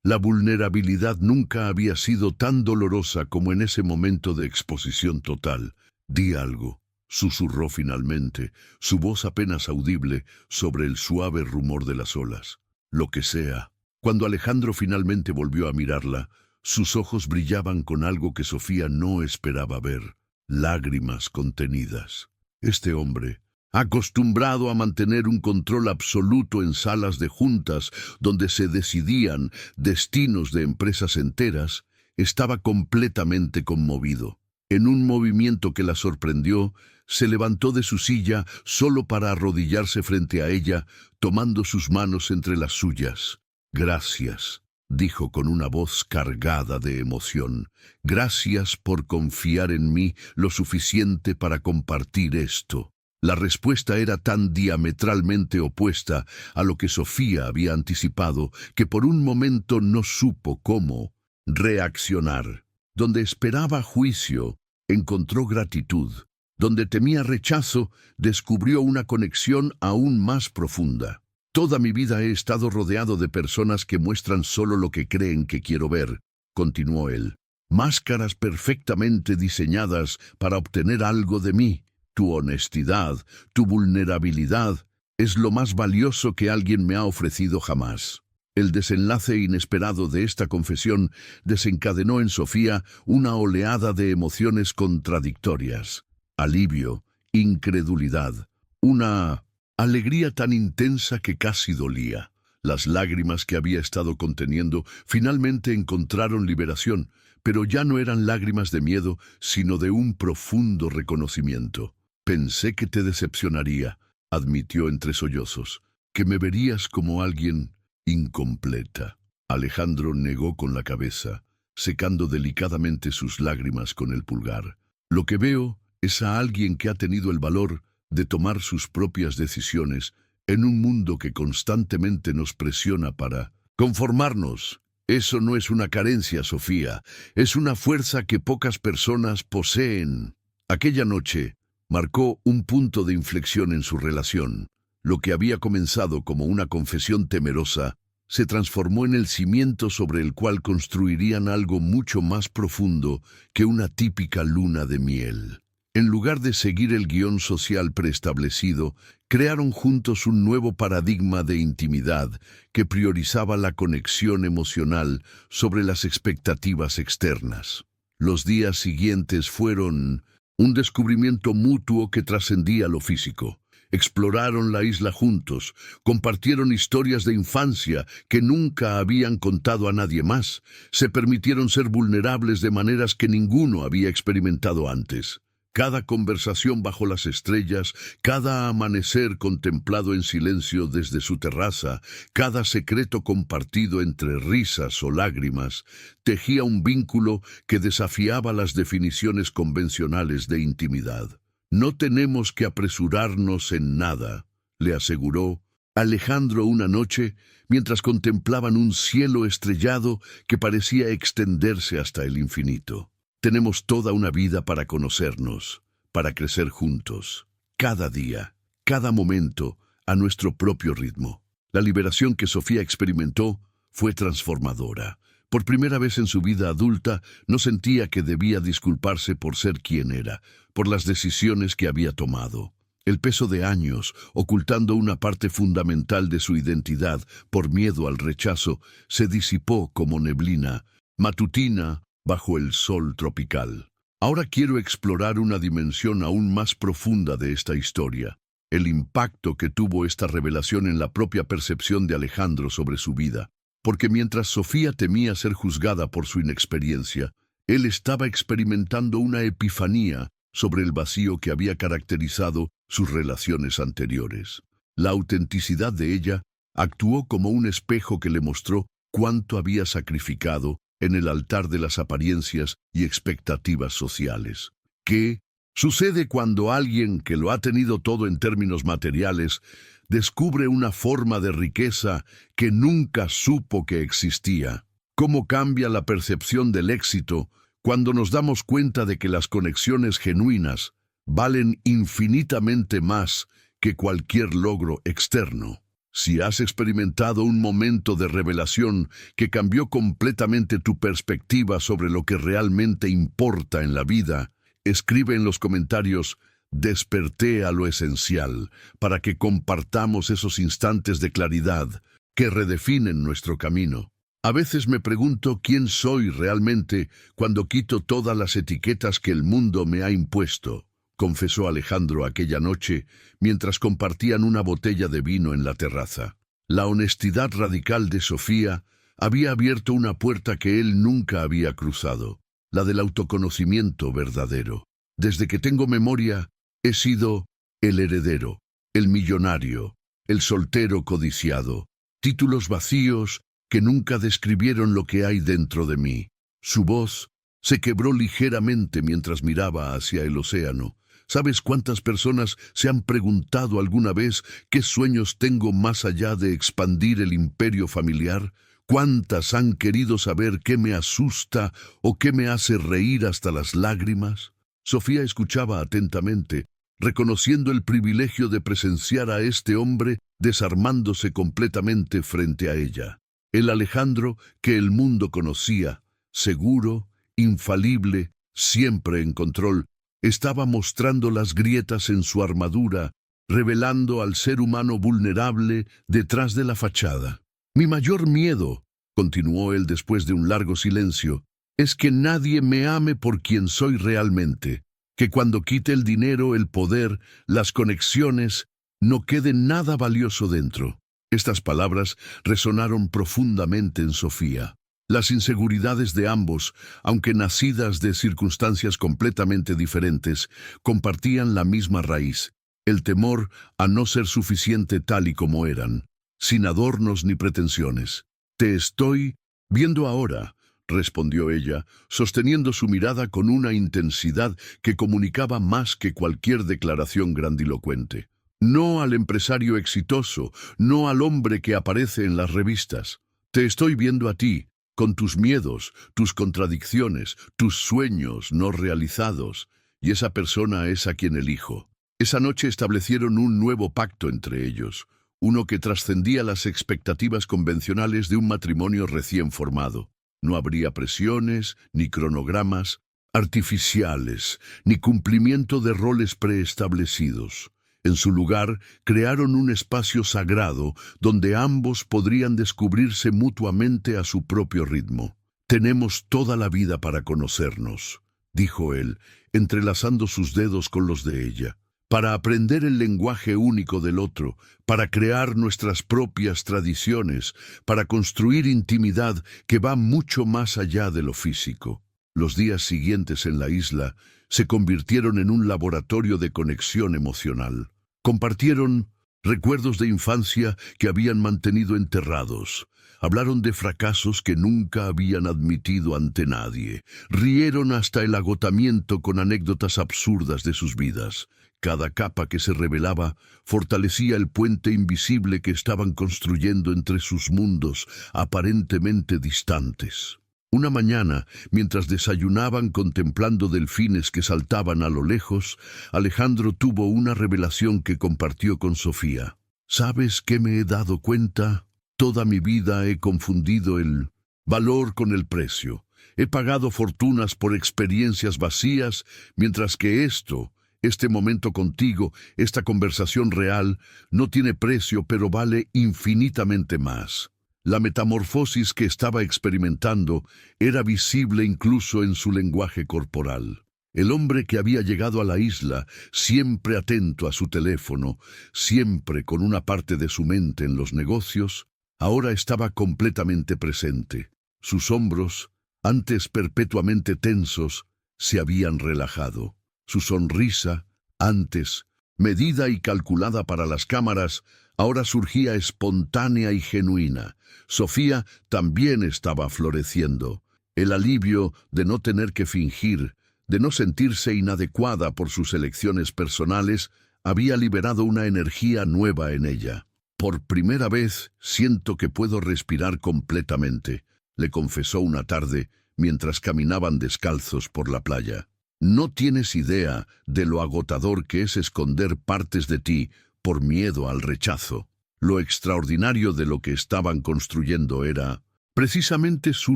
La vulnerabilidad nunca había sido tan dolorosa como en ese momento de exposición total. «Di algo», susurró finalmente, su voz apenas audible sobre el suave rumor de las olas. «Lo que sea». Cuando Alejandro finalmente volvió a mirarla, sus ojos brillaban con algo que Sofía no esperaba ver: lágrimas contenidas. Este hombre, acostumbrado a mantener un control absoluto en salas de juntas donde se decidían destinos de empresas enteras, estaba completamente conmovido. En un movimiento que la sorprendió, se levantó de su silla solo para arrodillarse frente a ella, tomando sus manos entre las suyas. «Gracias», dijo con una voz cargada de emoción. «Gracias por confiar en mí lo suficiente para compartir esto». La respuesta era tan diametralmente opuesta a lo que Sofía había anticipado que por un momento no supo cómo reaccionar. Donde esperaba juicio, encontró gratitud. Donde temía rechazo, descubrió una conexión aún más profunda. «Toda mi vida he estado rodeado de personas que muestran solo lo que creen que quiero ver», continuó él. «Máscaras perfectamente diseñadas para obtener algo de mí. Tu honestidad, tu vulnerabilidad, es lo más valioso que alguien me ha ofrecido jamás». El desenlace inesperado de esta confesión desencadenó en Sofía una oleada de emociones contradictorias. Alivio, incredulidad, una alegría tan intensa que casi dolía. Las lágrimas que había estado conteniendo finalmente encontraron liberación, pero ya no eran lágrimas de miedo, sino de un profundo reconocimiento. «Pensé que te decepcionaría», admitió entre sollozos, «que me verías como alguien incompleta». Alejandro negó con la cabeza, secando delicadamente sus lágrimas con el pulgar. «Lo que veo es a alguien que ha tenido el valor de tomar sus propias decisiones en un mundo que constantemente nos presiona para conformarnos. Eso no es una carencia, Sofía, es una fuerza que pocas personas poseen». Aquella noche marcó un punto de inflexión en su relación. Lo que había comenzado como una confesión temerosa se transformó en el cimiento sobre el cual construirían algo mucho más profundo que una típica luna de miel. En lugar de seguir el guión social preestablecido, crearon juntos un nuevo paradigma de intimidad que priorizaba la conexión emocional sobre las expectativas externas. Los días siguientes fueron un descubrimiento mutuo que trascendía lo físico. Exploraron la isla juntos, compartieron historias de infancia que nunca habían contado a nadie más, se permitieron ser vulnerables de maneras que ninguno había experimentado antes. Cada conversación bajo las estrellas, cada amanecer contemplado en silencio desde su terraza, cada secreto compartido entre risas o lágrimas, tejía un vínculo que desafiaba las definiciones convencionales de intimidad. «No tenemos que apresurarnos en nada», le aseguró Alejandro una noche, mientras contemplaban un cielo estrellado que parecía extenderse hasta el infinito. Tenemos toda una vida para conocernos, para crecer juntos, cada día, cada momento, a nuestro propio ritmo. La liberación que Sofía experimentó fue transformadora. Por primera vez en su vida adulta, no sentía que debía disculparse por ser quien era, por las decisiones que había tomado. El peso de años, ocultando una parte fundamental de su identidad por miedo al rechazo, se disipó como neblina matutina bajo el sol tropical. Ahora quiero explorar una dimensión aún más profunda de esta historia, el impacto que tuvo esta revelación en la propia percepción de Alejandro sobre su vida. Porque mientras Sofía temía ser juzgada por su inexperiencia, él estaba experimentando una epifanía sobre el vacío que había caracterizado sus relaciones anteriores. La autenticidad de ella actuó como un espejo que le mostró cuánto había sacrificado en el altar de las apariencias y expectativas sociales. ¿Qué sucede cuando alguien que lo ha tenido todo en términos materiales descubre una forma de riqueza que nunca supo que existía? ¿Cómo cambia la percepción del éxito cuando nos damos cuenta de que las conexiones genuinas valen infinitamente más que cualquier logro externo? Si has experimentado un momento de revelación que cambió completamente tu perspectiva sobre lo que realmente importa en la vida, escribe en los comentarios «Desperté a lo esencial» para que compartamos esos instantes de claridad que redefinen nuestro camino. A veces me pregunto quién soy realmente cuando quito todas las etiquetas que el mundo me ha impuesto, confesó Alejandro aquella noche mientras compartían una botella de vino en la terraza. La honestidad radical de Sofía había abierto una puerta que él nunca había cruzado, la del autoconocimiento verdadero. Desde que tengo memoria, he sido el heredero, el millonario, el soltero codiciado, títulos vacíos que nunca describieron lo que hay dentro de mí. Su voz se quebró ligeramente mientras miraba hacia el océano. ¿Sabes cuántas personas se han preguntado alguna vez qué sueños tengo más allá de expandir el imperio familiar? ¿Cuántas han querido saber qué me asusta o qué me hace reír hasta las lágrimas? Sofía escuchaba atentamente, reconociendo el privilegio de presenciar a este hombre desarmándose completamente frente a ella. El Alejandro que el mundo conocía, seguro, infalible, siempre en control, estaba mostrando las grietas en su armadura, revelando al ser humano vulnerable detrás de la fachada. «Mi mayor miedo», continuó él después de un largo silencio, «es que nadie me ame por quien soy realmente, que cuando quite el dinero, el poder, las conexiones, no quede nada valioso dentro». Estas palabras resonaron profundamente en Sofía. Las inseguridades de ambos, aunque nacidas de circunstancias completamente diferentes, compartían la misma raíz, el temor a no ser suficiente tal y como eran, sin adornos ni pretensiones. «Te estoy viendo ahora», respondió ella, sosteniendo su mirada con una intensidad que comunicaba más que cualquier declaración grandilocuente. «No al empresario exitoso, no al hombre que aparece en las revistas. Te estoy viendo a ti, con tus miedos, tus contradicciones, tus sueños no realizados, y esa persona es a quien elijo». Esa noche establecieron un nuevo pacto entre ellos, uno que trascendía las expectativas convencionales de un matrimonio recién formado. No habría presiones ni cronogramas, artificiales, ni cumplimiento de roles preestablecidos. En su lugar, crearon un espacio sagrado donde ambos podrían descubrirse mutuamente a su propio ritmo. «Tenemos toda la vida para conocernos», dijo él, entrelazando sus dedos con los de ella, «para aprender el lenguaje único del otro, para crear nuestras propias tradiciones, para construir intimidad que va mucho más allá de lo físico». Los días siguientes en la isla se convirtieron en un laboratorio de conexión emocional. Compartieron recuerdos de infancia que habían mantenido enterrados. Hablaron de fracasos que nunca habían admitido ante nadie. Rieron hasta el agotamiento con anécdotas absurdas de sus vidas. Cada capa que se revelaba fortalecía el puente invisible que estaban construyendo entre sus mundos aparentemente distantes. Una mañana, mientras desayunaban contemplando delfines que saltaban a lo lejos, Alejandro tuvo una revelación que compartió con Sofía. «¿Sabes qué me he dado cuenta? Toda mi vida he confundido el valor con el precio. He pagado fortunas por experiencias vacías, mientras que este momento contigo, esta conversación real, no tiene precio, pero vale infinitamente más». La metamorfosis que estaba experimentando era visible incluso en su lenguaje corporal. El hombre que había llegado a la isla, siempre atento a su teléfono, siempre con una parte de su mente en los negocios, ahora estaba completamente presente. Sus hombros, antes perpetuamente tensos, se habían relajado. Su sonrisa, antes medida y calculada para las cámaras, ahora surgía espontánea y genuina. Sofía también estaba floreciendo. El alivio de no tener que fingir, de no sentirse inadecuada por sus elecciones personales, había liberado una energía nueva en ella. «Por primera vez siento que puedo respirar completamente», le confesó una tarde mientras caminaban descalzos por la playa. «No tienes idea de lo agotador que es esconder partes de ti por miedo al rechazo». Lo extraordinario de lo que estaban construyendo era precisamente su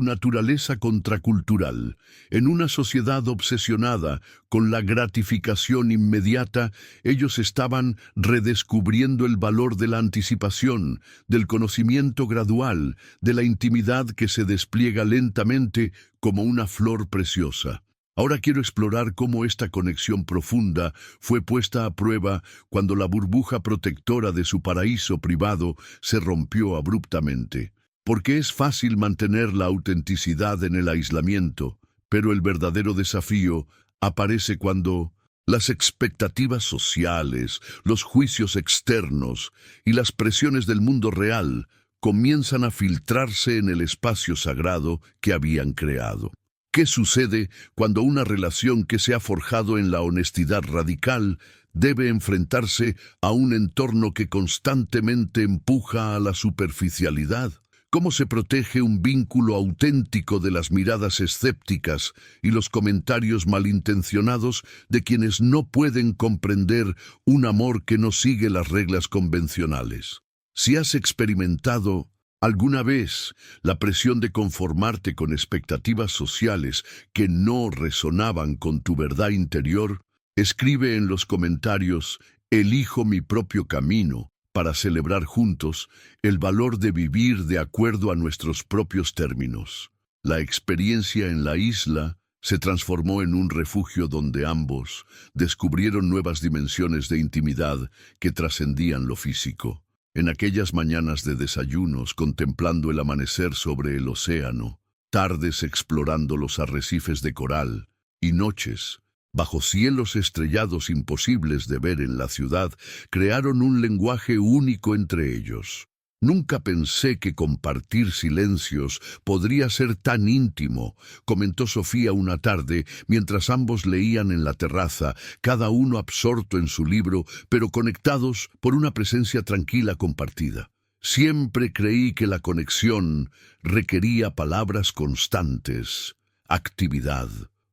naturaleza contracultural. En una sociedad obsesionada con la gratificación inmediata, ellos estaban redescubriendo el valor de la anticipación, del conocimiento gradual, de la intimidad que se despliega lentamente como una flor preciosa. Ahora quiero explorar cómo esta conexión profunda fue puesta a prueba cuando la burbuja protectora de su paraíso privado se rompió abruptamente. Porque es fácil mantener la autenticidad en el aislamiento, pero el verdadero desafío aparece cuando las expectativas sociales, los juicios externos y las presiones del mundo real comienzan a filtrarse en el espacio sagrado que habían creado. ¿Qué sucede cuando una relación que se ha forjado en la honestidad radical debe enfrentarse a un entorno que constantemente empuja a la superficialidad? ¿Cómo se protege un vínculo auténtico de las miradas escépticas y los comentarios malintencionados de quienes no pueden comprender un amor que no sigue las reglas convencionales? Si has experimentado ¿alguna vez la presión de conformarte con expectativas sociales que no resonaban con tu verdad interior? Escribe en los comentarios: «Elijo mi propio camino», para celebrar juntos el valor de vivir de acuerdo a nuestros propios términos. La experiencia en la isla se transformó en un refugio donde ambos descubrieron nuevas dimensiones de intimidad que trascendían lo físico. En aquellas mañanas de desayunos contemplando el amanecer sobre el océano, tardes explorando los arrecifes de coral y noches bajo cielos estrellados imposibles de ver en la ciudad, crearon un lenguaje único entre ellos. «Nunca pensé que compartir silencios podría ser tan íntimo», comentó Sofía una tarde mientras ambos leían en la terraza, cada uno absorto en su libro, pero conectados por una presencia tranquila compartida. «Siempre creí que la conexión requería palabras constantes, actividad,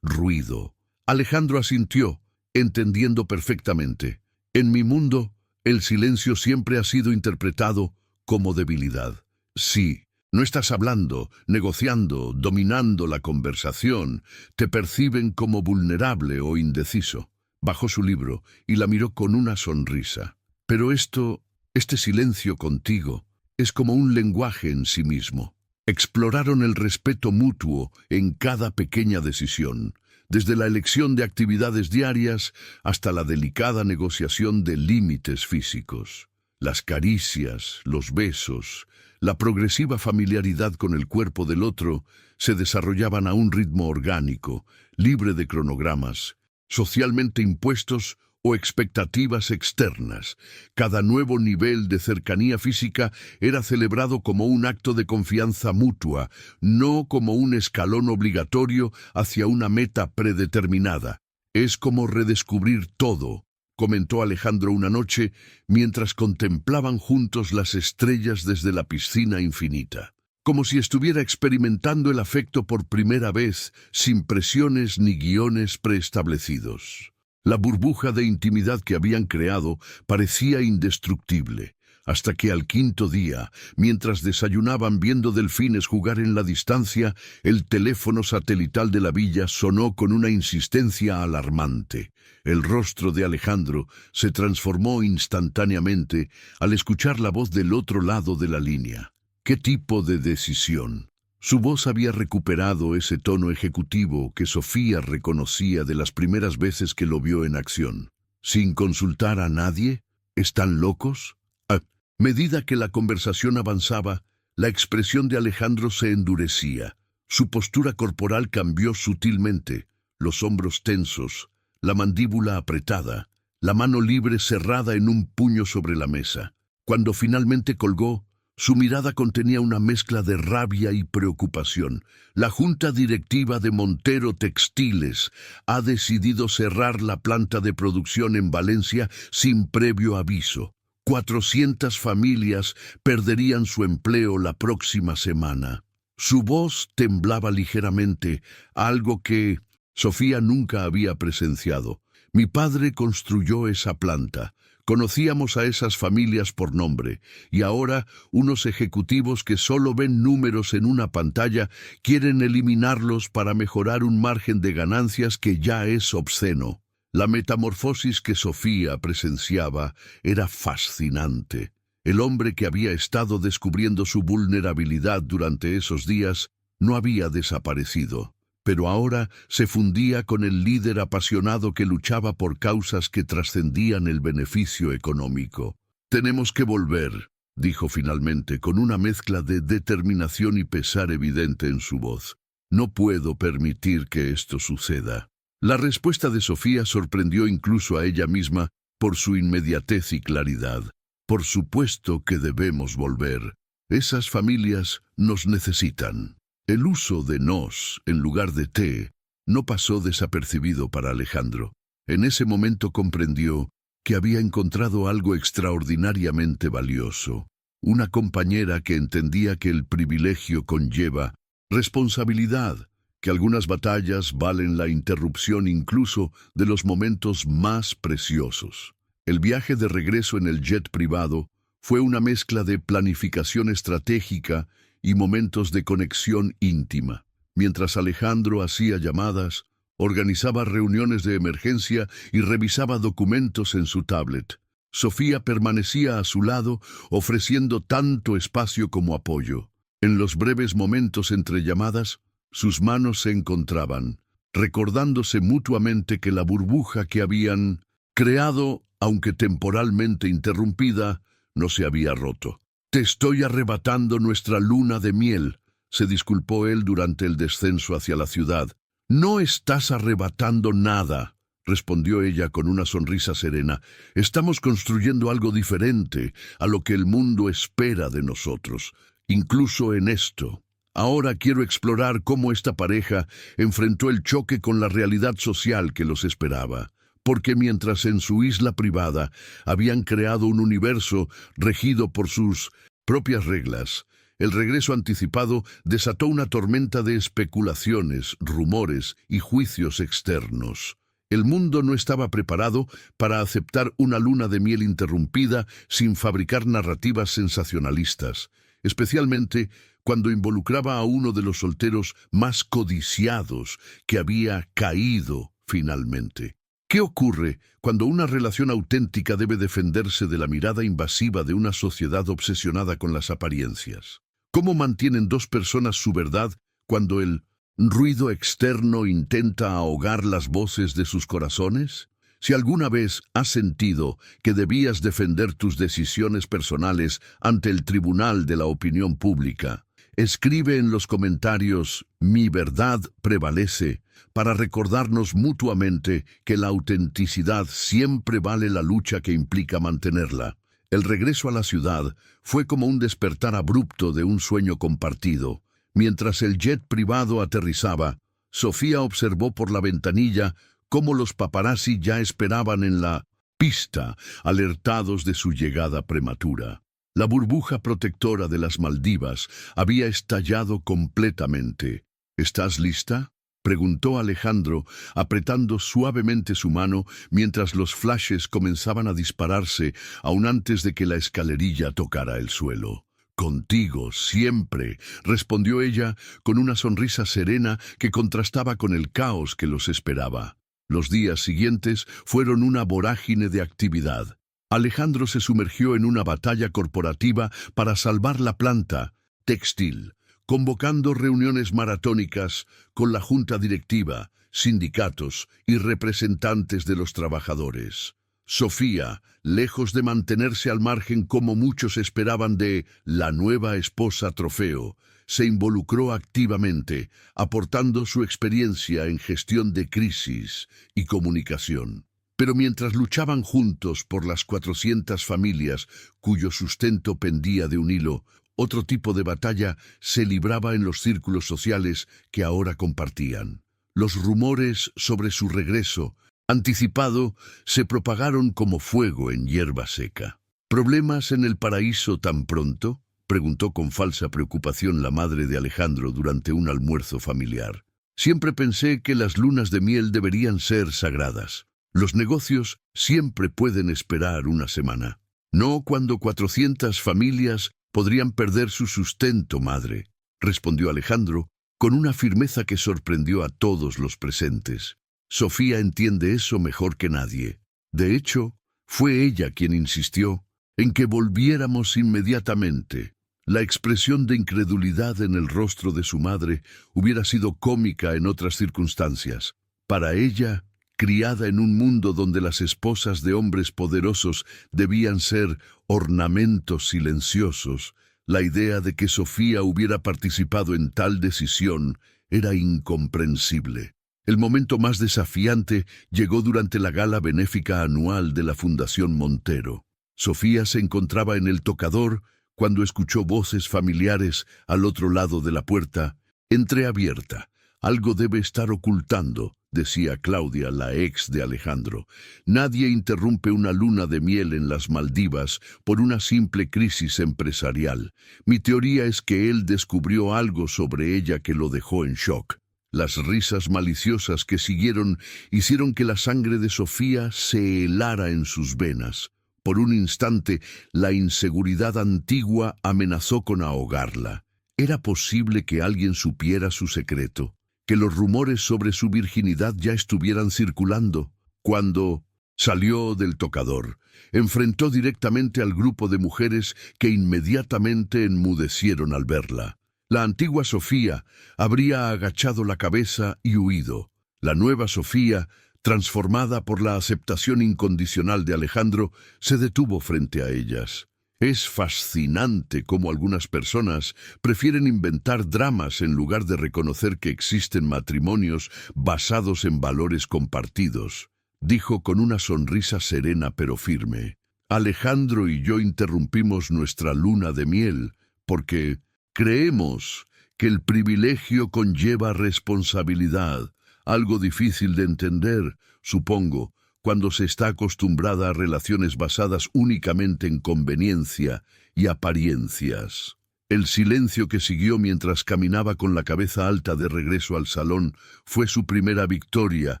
ruido». Alejandro asintió, entendiendo perfectamente. «En mi mundo, el silencio siempre ha sido interpretado como debilidad». «Sí, No estás hablando, negociando, dominando la conversación. Te perciben como vulnerable o indeciso. Bajó su libro y la miró con una sonrisa. Pero este silencio contigo, es como un lenguaje en sí mismo. Exploraron el respeto mutuo en cada pequeña decisión, desde la elección de actividades diarias hasta la delicada negociación de límites físicos. Las caricias, los besos, la progresiva familiaridad con el cuerpo del otro se desarrollaban a un ritmo orgánico, libre de cronogramas, socialmente impuestos o expectativas externas. Cada nuevo nivel de cercanía física era celebrado como un acto de confianza mutua, no como un escalón obligatorio hacia una meta predeterminada. Es como redescubrir todo, comentó Alejandro una noche mientras contemplaban juntos las estrellas desde la piscina infinita. Como si estuviera experimentando el afecto por primera vez, sin presiones ni guiones preestablecidos. La burbuja de intimidad que habían creado parecía indestructible, hasta que al quinto día, mientras desayunaban viendo delfines jugar en la distancia, el teléfono satelital de la villa sonó con una insistencia alarmante. El rostro de Alejandro se transformó instantáneamente al escuchar la voz del otro lado de la línea. ¿Qué tipo de decisión? Su voz había recuperado ese tono ejecutivo que Sofía reconocía de las primeras veces que lo vio en acción. ¿Sin consultar a nadie? ¿Están locos? A medida que la conversación avanzaba, la expresión de Alejandro se endurecía. Su postura corporal cambió sutilmente, los hombros tensos, la mandíbula apretada, la mano libre cerrada en un puño sobre la mesa. Cuando finalmente colgó, su mirada contenía una mezcla de rabia y preocupación. La junta directiva de Montero Textiles ha decidido cerrar la planta de producción en Valencia sin previo aviso. 400 familias perderían su empleo la próxima semana. Su voz temblaba ligeramente, algo que Sofía nunca había presenciado. Mi padre construyó esa planta. Conocíamos a esas familias por nombre, y ahora unos ejecutivos que solo ven números en una pantalla quieren eliminarlos para mejorar un margen de ganancias que ya es obsceno. La metamorfosis que Sofía presenciaba era fascinante. El hombre que había estado descubriendo su vulnerabilidad durante esos días no había desaparecido, pero ahora se fundía con el líder apasionado que luchaba por causas que trascendían el beneficio económico. «Tenemos que volver», dijo finalmente, con una mezcla de determinación y pesar evidente en su voz. «No puedo permitir que esto suceda». La respuesta de Sofía sorprendió incluso a ella misma por su inmediatez y claridad. «Por supuesto que debemos volver. Esas familias nos necesitan». El uso de nos en lugar de te no pasó desapercibido para Alejandro. En ese momento comprendió que había encontrado algo extraordinariamente valioso. Una compañera que entendía que el privilegio conlleva responsabilidad, que algunas batallas valen la interrupción incluso de los momentos más preciosos. El viaje de regreso en el jet privado fue una mezcla de planificación estratégica y momentos de conexión íntima. Mientras Alejandro hacía llamadas, organizaba reuniones de emergencia y revisaba documentos en su tablet, Sofía permanecía a su lado, ofreciendo tanto espacio como apoyo. En los breves momentos entre llamadas, sus manos se encontraban, recordándose mutuamente que la burbuja que habían creado, aunque temporalmente interrumpida, no se había roto. «Te estoy arrebatando nuestra luna de miel», se disculpó él durante el descenso hacia la ciudad. «No estás arrebatando nada», respondió ella con una sonrisa serena. «Estamos construyendo algo diferente a lo que el mundo espera de nosotros, incluso en esto. Ahora quiero explorar cómo esta pareja enfrentó el choque con la realidad social que los esperaba. Porque mientras en su isla privada habían creado un universo regido por sus propias reglas, el regreso anticipado desató una tormenta de especulaciones, rumores y juicios externos. El mundo no estaba preparado para aceptar una luna de miel interrumpida sin fabricar narrativas sensacionalistas. especialmente cuando involucraba a uno de los solteros más codiciados que había caído finalmente. ¿Qué ocurre cuando una relación auténtica debe defenderse de la mirada invasiva de una sociedad obsesionada con las apariencias? ¿Cómo mantienen dos personas su verdad cuando el ruido externo intenta ahogar las voces de sus corazones? Si alguna vez has sentido que debías defender tus decisiones personales ante el tribunal de la opinión pública, escribe en los comentarios "Mi verdad prevalece" para recordarnos mutuamente que la autenticidad siempre vale la lucha que implica mantenerla. El regreso a la ciudad fue como un despertar abrupto de un sueño compartido. Mientras el jet privado aterrizaba, Sofía observó por la ventanilla cómo los paparazzi ya esperaban en la pista, alertados de su llegada prematura. La burbuja protectora de las Maldivas había estallado completamente. ¿Estás lista?, preguntó Alejandro, apretando suavemente su mano mientras los flashes comenzaban a dispararse aún antes de que la escalerilla tocara el suelo. «Contigo, siempre», respondió ella con una sonrisa serena que contrastaba con el caos que los esperaba. Los días siguientes fueron una vorágine de actividad. Alejandro se sumergió en una batalla corporativa para salvar la planta textil, convocando reuniones maratónicas con la junta directiva, sindicatos y representantes de los trabajadores. Sofía, lejos de mantenerse al margen como muchos esperaban de la nueva esposa trofeo, se involucró activamente, aportando su experiencia en gestión de crisis y comunicación. Pero mientras luchaban juntos por las 400 familias cuyo sustento pendía de un hilo, otro tipo de batalla se libraba en los círculos sociales que ahora compartían. Los rumores sobre su regreso anticipado se propagaron como fuego en hierba seca. ¿Problemas en el paraíso tan pronto?, preguntó con falsa preocupación la madre de Alejandro durante un almuerzo familiar. Siempre pensé que las lunas de miel deberían ser sagradas. Los negocios siempre pueden esperar una semana. No cuando 400 familias podrían perder su sustento, madre, respondió Alejandro con una firmeza que sorprendió a todos los presentes. Sofía entiende eso mejor que nadie. De hecho, fue ella quien insistió en que volviéramos inmediatamente. La expresión de incredulidad en el rostro de su madre hubiera sido cómica en otras circunstancias. Para ella, criada en un mundo donde las esposas de hombres poderosos debían ser ornamentos silenciosos, la idea de que Sofía hubiera participado en tal decisión era incomprensible. El momento más desafiante llegó durante la gala benéfica anual de la Fundación Montero. Sofía se encontraba en el tocador cuando escuchó voces familiares al otro lado de la puerta, entreabierta. «Algo debe estar ocultando», decía Claudia, la ex de Alejandro. «Nadie interrumpe una luna de miel en las Maldivas por una simple crisis empresarial. Mi teoría es que él descubrió algo sobre ella que lo dejó en shock». Las risas maliciosas que siguieron hicieron que la sangre de Sofía se helara en sus venas. Por un instante, la inseguridad antigua amenazó con ahogarla. ¿Era posible que alguien supiera su secreto? ¿Que los rumores sobre su virginidad ya estuvieran circulando? Cuando salió del tocador, enfrentó directamente al grupo de mujeres que inmediatamente enmudecieron al verla. La antigua Sofía habría agachado la cabeza y huido. La nueva Sofía, transformada por la aceptación incondicional de Alejandro, se detuvo frente a ellas. Es fascinante cómo algunas personas prefieren inventar dramas en lugar de reconocer que existen matrimonios basados en valores compartidos, dijo con una sonrisa serena pero firme. Alejandro y yo interrumpimos nuestra luna de miel porque creemos que el privilegio conlleva responsabilidad, algo difícil de entender, supongo, cuando se está acostumbrada a relaciones basadas únicamente en conveniencia y apariencias. El silencio que siguió mientras caminaba con la cabeza alta de regreso al salón fue su primera victoria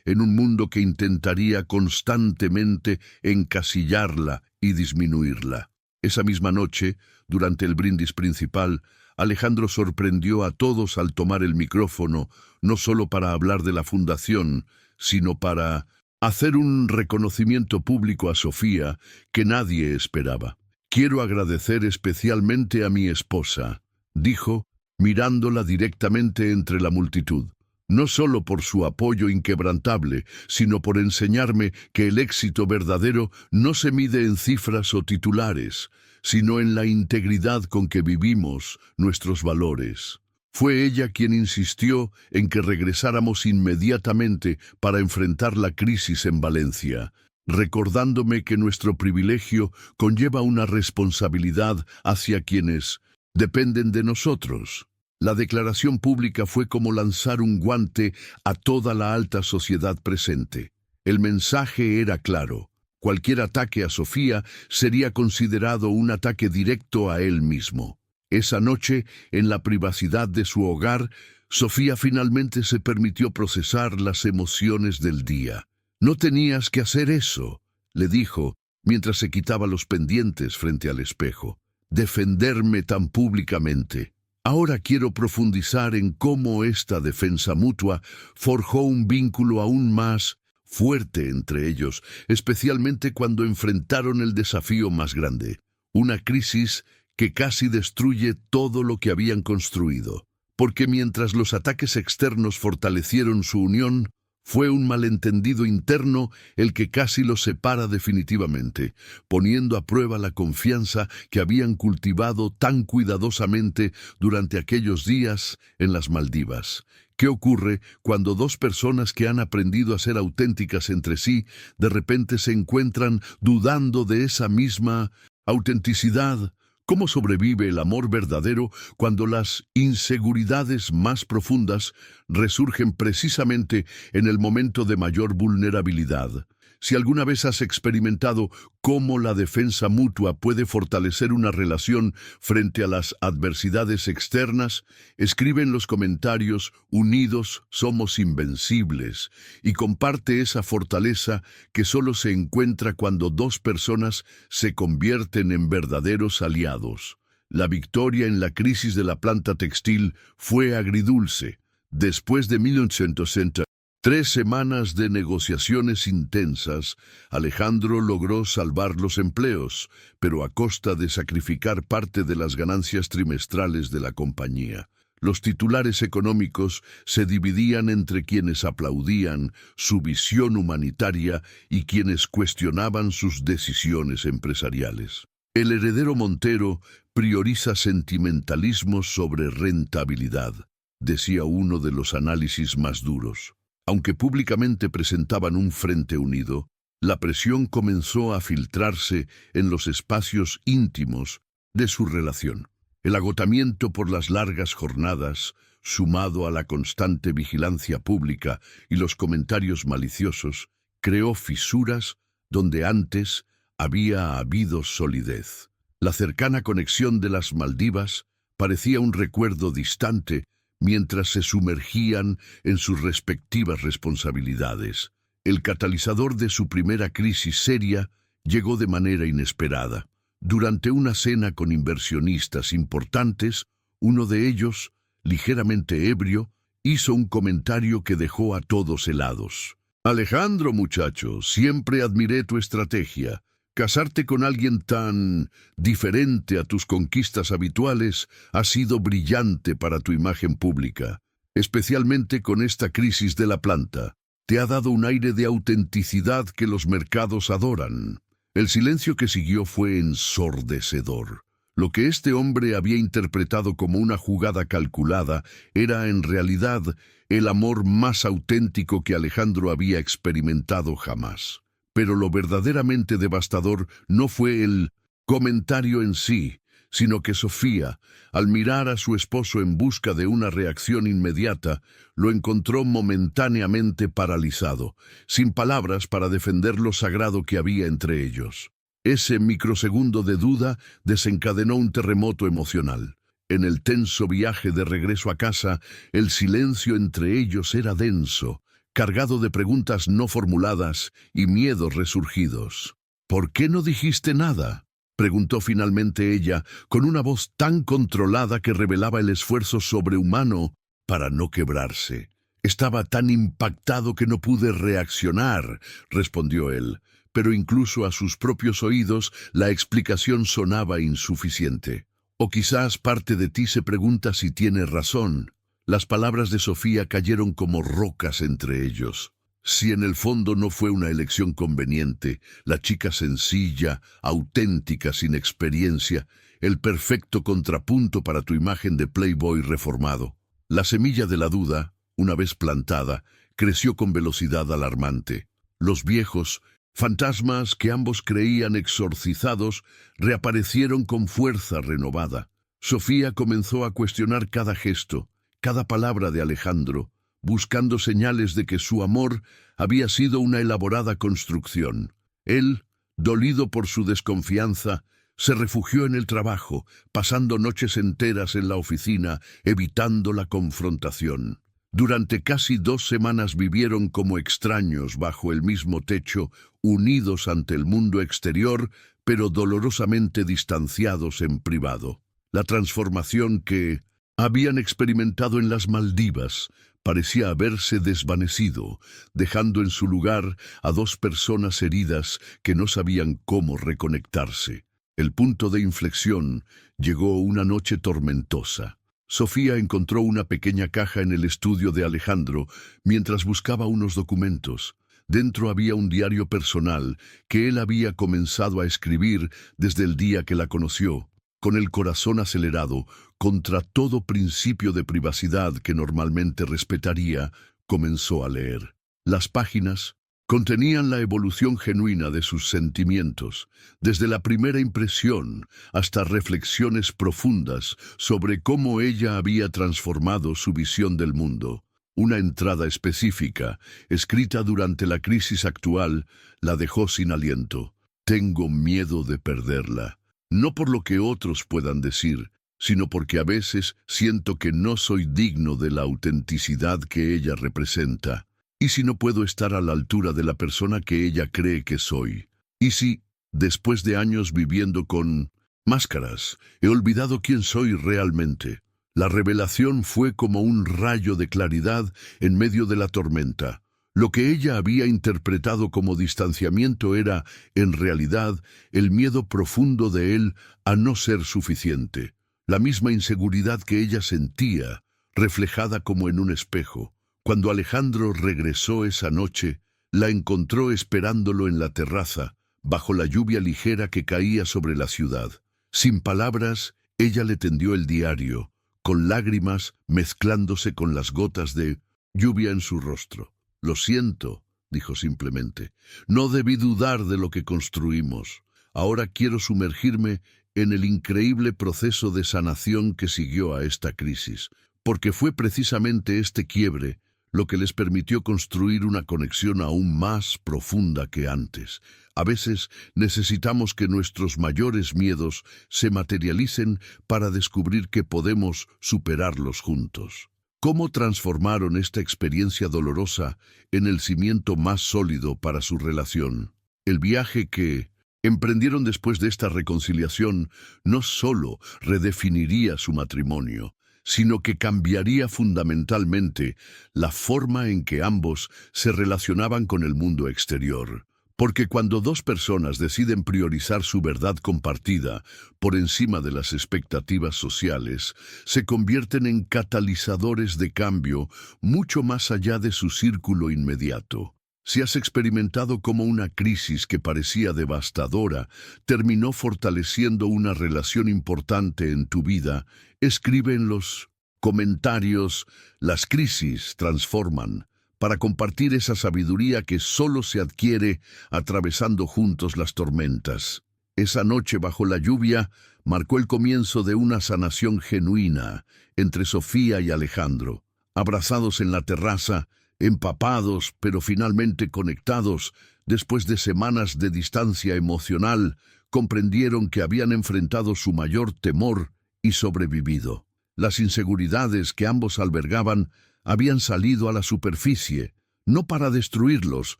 en un mundo que intentaría constantemente encasillarla y disminuirla. Esa misma noche, durante el brindis principal, Alejandro sorprendió a todos al tomar el micrófono, no solo para hablar de la fundación, sino para hacer un reconocimiento público a Sofía que nadie esperaba. «Quiero agradecer especialmente a mi esposa», dijo, mirándola directamente entre la multitud. «No solo por su apoyo inquebrantable, sino por enseñarme que el éxito verdadero no se mide en cifras o titulares, sino en la integridad con que vivimos nuestros valores». Fue ella quien insistió en que regresáramos inmediatamente para enfrentar la crisis en Valencia, recordándome que nuestro privilegio conlleva una responsabilidad hacia quienes dependen de nosotros. La declaración pública fue como lanzar un guante a toda la alta sociedad presente. El mensaje era claro: cualquier ataque a Sofía sería considerado un ataque directo a él mismo. Esa noche, en la privacidad de su hogar, Sofía finalmente se permitió procesar las emociones del día. «No tenías que hacer eso», le dijo, mientras se quitaba los pendientes frente al espejo. «Defenderme tan públicamente». Ahora quiero profundizar en cómo esta defensa mutua forjó un vínculo aún más fuerte entre ellos, especialmente cuando enfrentaron el desafío más grande, una crisis que casi destruye todo lo que habían construido. Porque mientras los ataques externos fortalecieron su unión, fue un malentendido interno el que casi los separa definitivamente, poniendo a prueba la confianza que habían cultivado tan cuidadosamente durante aquellos días en las Maldivas. ¿Qué ocurre cuando dos personas que han aprendido a ser auténticas entre sí, de repente se encuentran dudando de esa misma autenticidad? ¿Cómo sobrevive el amor verdadero cuando las inseguridades más profundas resurgen precisamente en el momento de mayor vulnerabilidad? Si alguna vez has experimentado cómo la defensa mutua puede fortalecer una relación frente a las adversidades externas, escribe en los comentarios «Unidos somos invencibles» y comparte esa fortaleza que solo se encuentra cuando dos personas se convierten en verdaderos aliados. La victoria en la crisis de la planta textil fue agridulce. Después de 1960, 3 semanas de negociaciones intensas, Alejandro logró salvar los empleos, pero a costa de sacrificar parte de las ganancias trimestrales de la compañía. Los titulares económicos se dividían entre quienes aplaudían su visión humanitaria y quienes cuestionaban sus decisiones empresariales. El heredero Montero prioriza sentimentalismo sobre rentabilidad, decía uno de los análisis más duros. Aunque públicamente presentaban un frente unido, la presión comenzó a filtrarse en los espacios íntimos de su relación. El agotamiento por las largas jornadas, sumado a la constante vigilancia pública y los comentarios maliciosos, creó fisuras donde antes había habido solidez. La cercana conexión de las Maldivas parecía un recuerdo distante mientras se sumergían en sus respectivas responsabilidades. El catalizador de su primera crisis seria llegó de manera inesperada. Durante una cena con inversionistas importantes, uno de ellos, ligeramente ebrio, hizo un comentario que dejó a todos helados. «Alejandro, muchacho, siempre admiré tu estrategia. Casarte con alguien tan diferente a tus conquistas habituales ha sido brillante para tu imagen pública, especialmente con esta crisis de la planta. Te ha dado un aire de autenticidad que los mercados adoran». El silencio que siguió fue ensordecedor. Lo que este hombre había interpretado como una jugada calculada era en realidad el amor más auténtico que Alejandro había experimentado jamás. Pero lo verdaderamente devastador no fue el comentario en sí, sino que Sofía, al mirar a su esposo en busca de una reacción inmediata, lo encontró momentáneamente paralizado, sin palabras para defender lo sagrado que había entre ellos. Ese microsegundo de duda desencadenó un terremoto emocional. En el tenso viaje de regreso a casa, el silencio entre ellos era denso, cargado de preguntas no formuladas y miedos resurgidos. «¿Por qué no dijiste nada?», preguntó finalmente ella, con una voz tan controlada que revelaba el esfuerzo sobrehumano para no quebrarse. Estaba tan impactado que no pude reaccionar, respondió él, pero incluso a sus propios oídos la explicación sonaba insuficiente. O quizás parte de ti se pregunta si tiene razón. Las palabras de Sofía cayeron como rocas entre ellos. Si en el fondo no fue una elección conveniente, la chica sencilla, auténtica, sin experiencia, el perfecto contrapunto para tu imagen de playboy reformado. La semilla de la duda, una vez plantada, creció con velocidad alarmante. Los viejos, fantasmas que ambos creían exorcizados, reaparecieron con fuerza renovada. Sofía comenzó a cuestionar cada gesto, cada palabra de Alejandro, buscando señales de que su amor había sido una elaborada construcción. Él, dolido por su desconfianza, se refugió en el trabajo, pasando noches enteras en la oficina, evitando la confrontación. Durante casi 2 semanas vivieron como extraños bajo el mismo techo, unidos ante el mundo exterior, pero dolorosamente distanciados en privado. La transformación que habían experimentado en las Maldivas parecía haberse desvanecido, dejando en su lugar a 2 personas heridas que no sabían cómo reconectarse. El punto de inflexión llegó una noche tormentosa. Sofía encontró una pequeña caja en el estudio de Alejandro mientras buscaba unos documentos. Dentro había un diario personal que él había comenzado a escribir desde el día que la conoció. Con el corazón acelerado, contra todo principio de privacidad que normalmente respetaría, comenzó a leer. Las páginas contenían la evolución genuina de sus sentimientos, desde la primera impresión hasta reflexiones profundas sobre cómo ella había transformado su visión del mundo. Una entrada específica, escrita durante la crisis actual, la dejó sin aliento. Tengo miedo de perderla. No por lo que otros puedan decir, sino porque a veces siento que no soy digno de la autenticidad que ella representa. ¿Y si no puedo estar a la altura de la persona que ella cree que soy? ¿Y si, después de años viviendo con máscaras, he olvidado quién soy realmente? La revelación fue como un rayo de claridad en medio de la tormenta. Lo que ella había interpretado como distanciamiento era, en realidad, el miedo profundo de él a no ser suficiente. La misma inseguridad que ella sentía, reflejada como en un espejo. Cuando Alejandro regresó esa noche, la encontró esperándolo en la terraza, bajo la lluvia ligera que caía sobre la ciudad. Sin palabras, ella le tendió el diario, con lágrimas mezclándose con las gotas de lluvia en su rostro. «Lo siento», dijo simplemente. «No debí dudar de lo que construimos. Ahora quiero sumergirme en el increíble proceso de sanación que siguió a esta crisis, porque fue precisamente este quiebre lo que les permitió construir una conexión aún más profunda que antes. A veces necesitamos que nuestros mayores miedos se materialicen para descubrir que podemos superarlos juntos». ¿Cómo transformaron esta experiencia dolorosa en el cimiento más sólido para su relación? El viaje que emprendieron después de esta reconciliación no solo redefiniría su matrimonio, sino que cambiaría fundamentalmente la forma en que ambos se relacionaban con el mundo exterior. Porque cuando 2 personas deciden priorizar su verdad compartida por encima de las expectativas sociales, se convierten en catalizadores de cambio mucho más allá de su círculo inmediato. Si has experimentado cómo una crisis que parecía devastadora terminó fortaleciendo una relación importante en tu vida, escribe en los comentarios «Las crisis transforman», para compartir esa sabiduría que solo se adquiere atravesando juntos las tormentas. Esa noche bajo la lluvia marcó el comienzo de una sanación genuina entre Sofía y Alejandro. Abrazados en la terraza, empapados pero finalmente conectados, después de semanas de distancia emocional, comprendieron que habían enfrentado su mayor temor y sobrevivido. Las inseguridades que ambos albergaban habían salido a la superficie, no para destruirlos,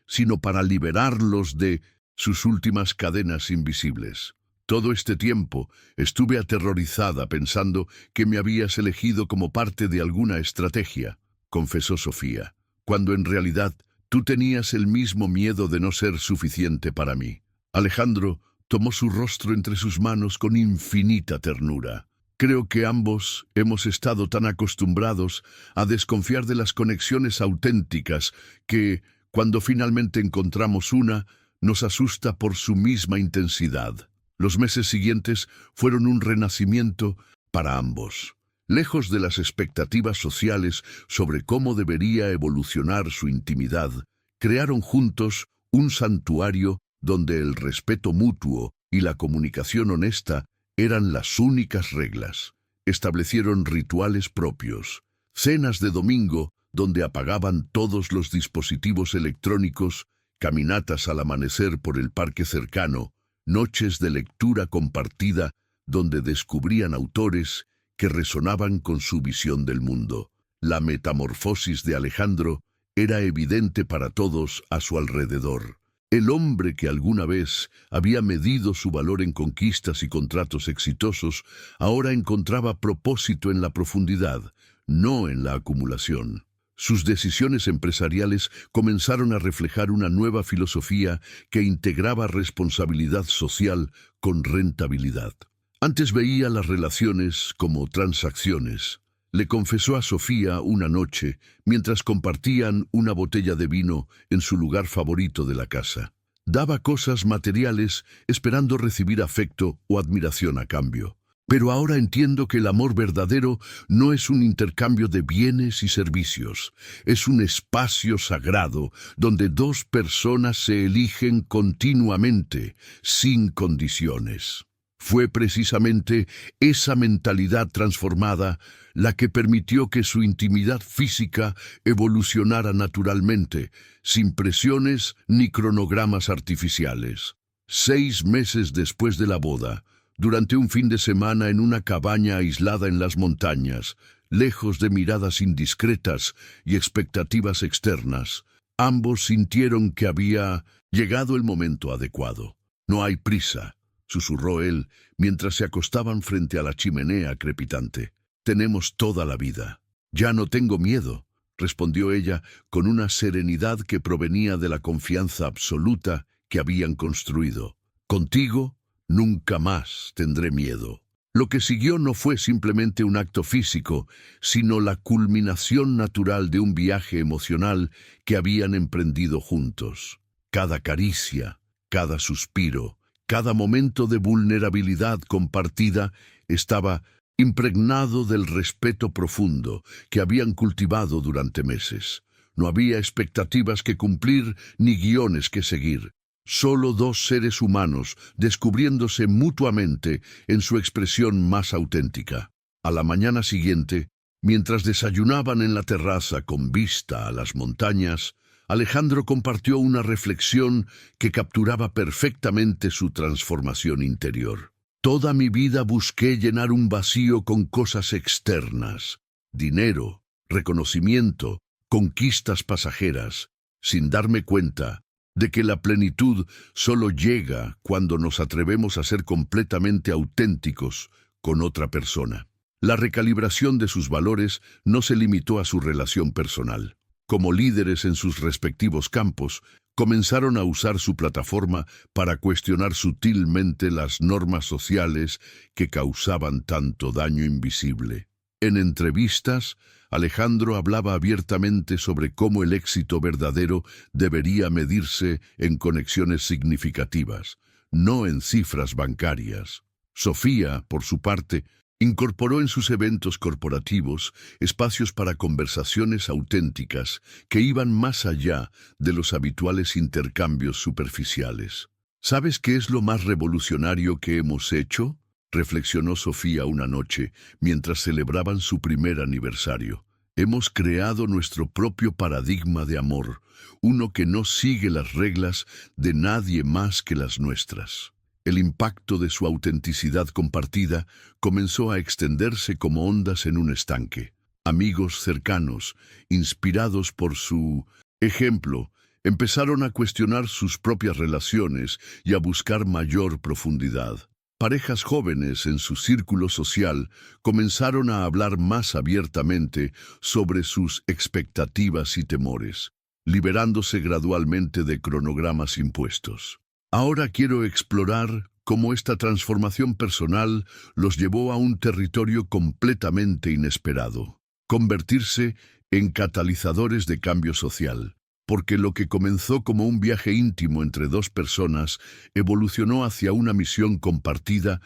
sino para liberarlos de sus últimas cadenas invisibles. Todo este tiempo estuve aterrorizada pensando que me habías elegido como parte de alguna estrategia, confesó Sofía, cuando en realidad tú tenías el mismo miedo de no ser suficiente para mí. Alejandro tomó su rostro entre sus manos con infinita ternura. Creo que ambos hemos estado tan acostumbrados a desconfiar de las conexiones auténticas que, cuando finalmente encontramos una, nos asusta por su misma intensidad. Los meses siguientes fueron un renacimiento para ambos. Lejos de las expectativas sociales sobre cómo debería evolucionar su intimidad, crearon juntos un santuario donde el respeto mutuo y la comunicación honesta eran las únicas reglas. Establecieron rituales propios, cenas de domingo donde apagaban todos los dispositivos electrónicos, caminatas al amanecer por el parque cercano, noches de lectura compartida donde descubrían autores que resonaban con su visión del mundo. La metamorfosis de Alejandro era evidente para todos a su alrededor. El hombre que alguna vez había medido su valor en conquistas y contratos exitosos, ahora encontraba propósito en la profundidad, no en la acumulación. Sus decisiones empresariales comenzaron a reflejar una nueva filosofía que integraba responsabilidad social con rentabilidad. Antes veía las relaciones como transacciones. Le confesó a Sofía una noche, mientras compartían una botella de vino en su lugar favorito de la casa. Daba cosas materiales esperando recibir afecto o admiración a cambio. Pero ahora entiendo que el amor verdadero no es un intercambio de bienes y servicios. Es un espacio sagrado donde dos personas se eligen continuamente, sin condiciones. Fue precisamente esa mentalidad transformada la que permitió que su intimidad física evolucionara naturalmente, sin presiones ni cronogramas artificiales. 6 meses después de la boda, durante un fin de semana en una cabaña aislada en las montañas, lejos de miradas indiscretas y expectativas externas, ambos sintieron que había llegado el momento adecuado. No hay prisa, susurró él mientras se acostaban frente a la chimenea crepitante. Tenemos toda la vida. Ya no tengo miedo, respondió ella con una serenidad que provenía de la confianza absoluta que habían construido. Contigo nunca más tendré miedo. Lo que siguió no fue simplemente un acto físico, sino la culminación natural de un viaje emocional que habían emprendido juntos. Cada caricia, cada suspiro, cada momento de vulnerabilidad compartida estaba impregnado del respeto profundo que habían cultivado durante meses. No había expectativas que cumplir ni guiones que seguir. Solo dos seres humanos descubriéndose mutuamente en su expresión más auténtica. A la mañana siguiente, mientras desayunaban en la terraza con vista a las montañas, Alejandro compartió una reflexión que capturaba perfectamente su transformación interior. Toda mi vida busqué llenar un vacío con cosas externas, dinero, reconocimiento, conquistas pasajeras, sin darme cuenta de que la plenitud solo llega cuando nos atrevemos a ser completamente auténticos con otra persona. La recalibración de sus valores no se limitó a su relación personal. Como líderes en sus respectivos campos, comenzaron a usar su plataforma para cuestionar sutilmente las normas sociales que causaban tanto daño invisible. En entrevistas, Alejandro hablaba abiertamente sobre cómo el éxito verdadero debería medirse en conexiones significativas, no en cifras bancarias. Sofía, por su parte, incorporó en sus eventos corporativos espacios para conversaciones auténticas que iban más allá de los habituales intercambios superficiales. ¿Sabes qué es lo más revolucionario que hemos hecho?, reflexionó Sofía una noche mientras celebraban su primer aniversario. Hemos creado nuestro propio paradigma de amor, uno que no sigue las reglas de nadie más que las nuestras. El impacto de su autenticidad compartida comenzó a extenderse como ondas en un estanque. Amigos cercanos, inspirados por su ejemplo, empezaron a cuestionar sus propias relaciones y a buscar mayor profundidad. Parejas jóvenes en su círculo social comenzaron a hablar más abiertamente sobre sus expectativas y temores, liberándose gradualmente de cronogramas impuestos. Ahora quiero explorar cómo esta transformación personal los llevó a un territorio completamente inesperado: convertirse en catalizadores de cambio social, porque lo que comenzó como un viaje íntimo entre dos personas evolucionó hacia una misión compartida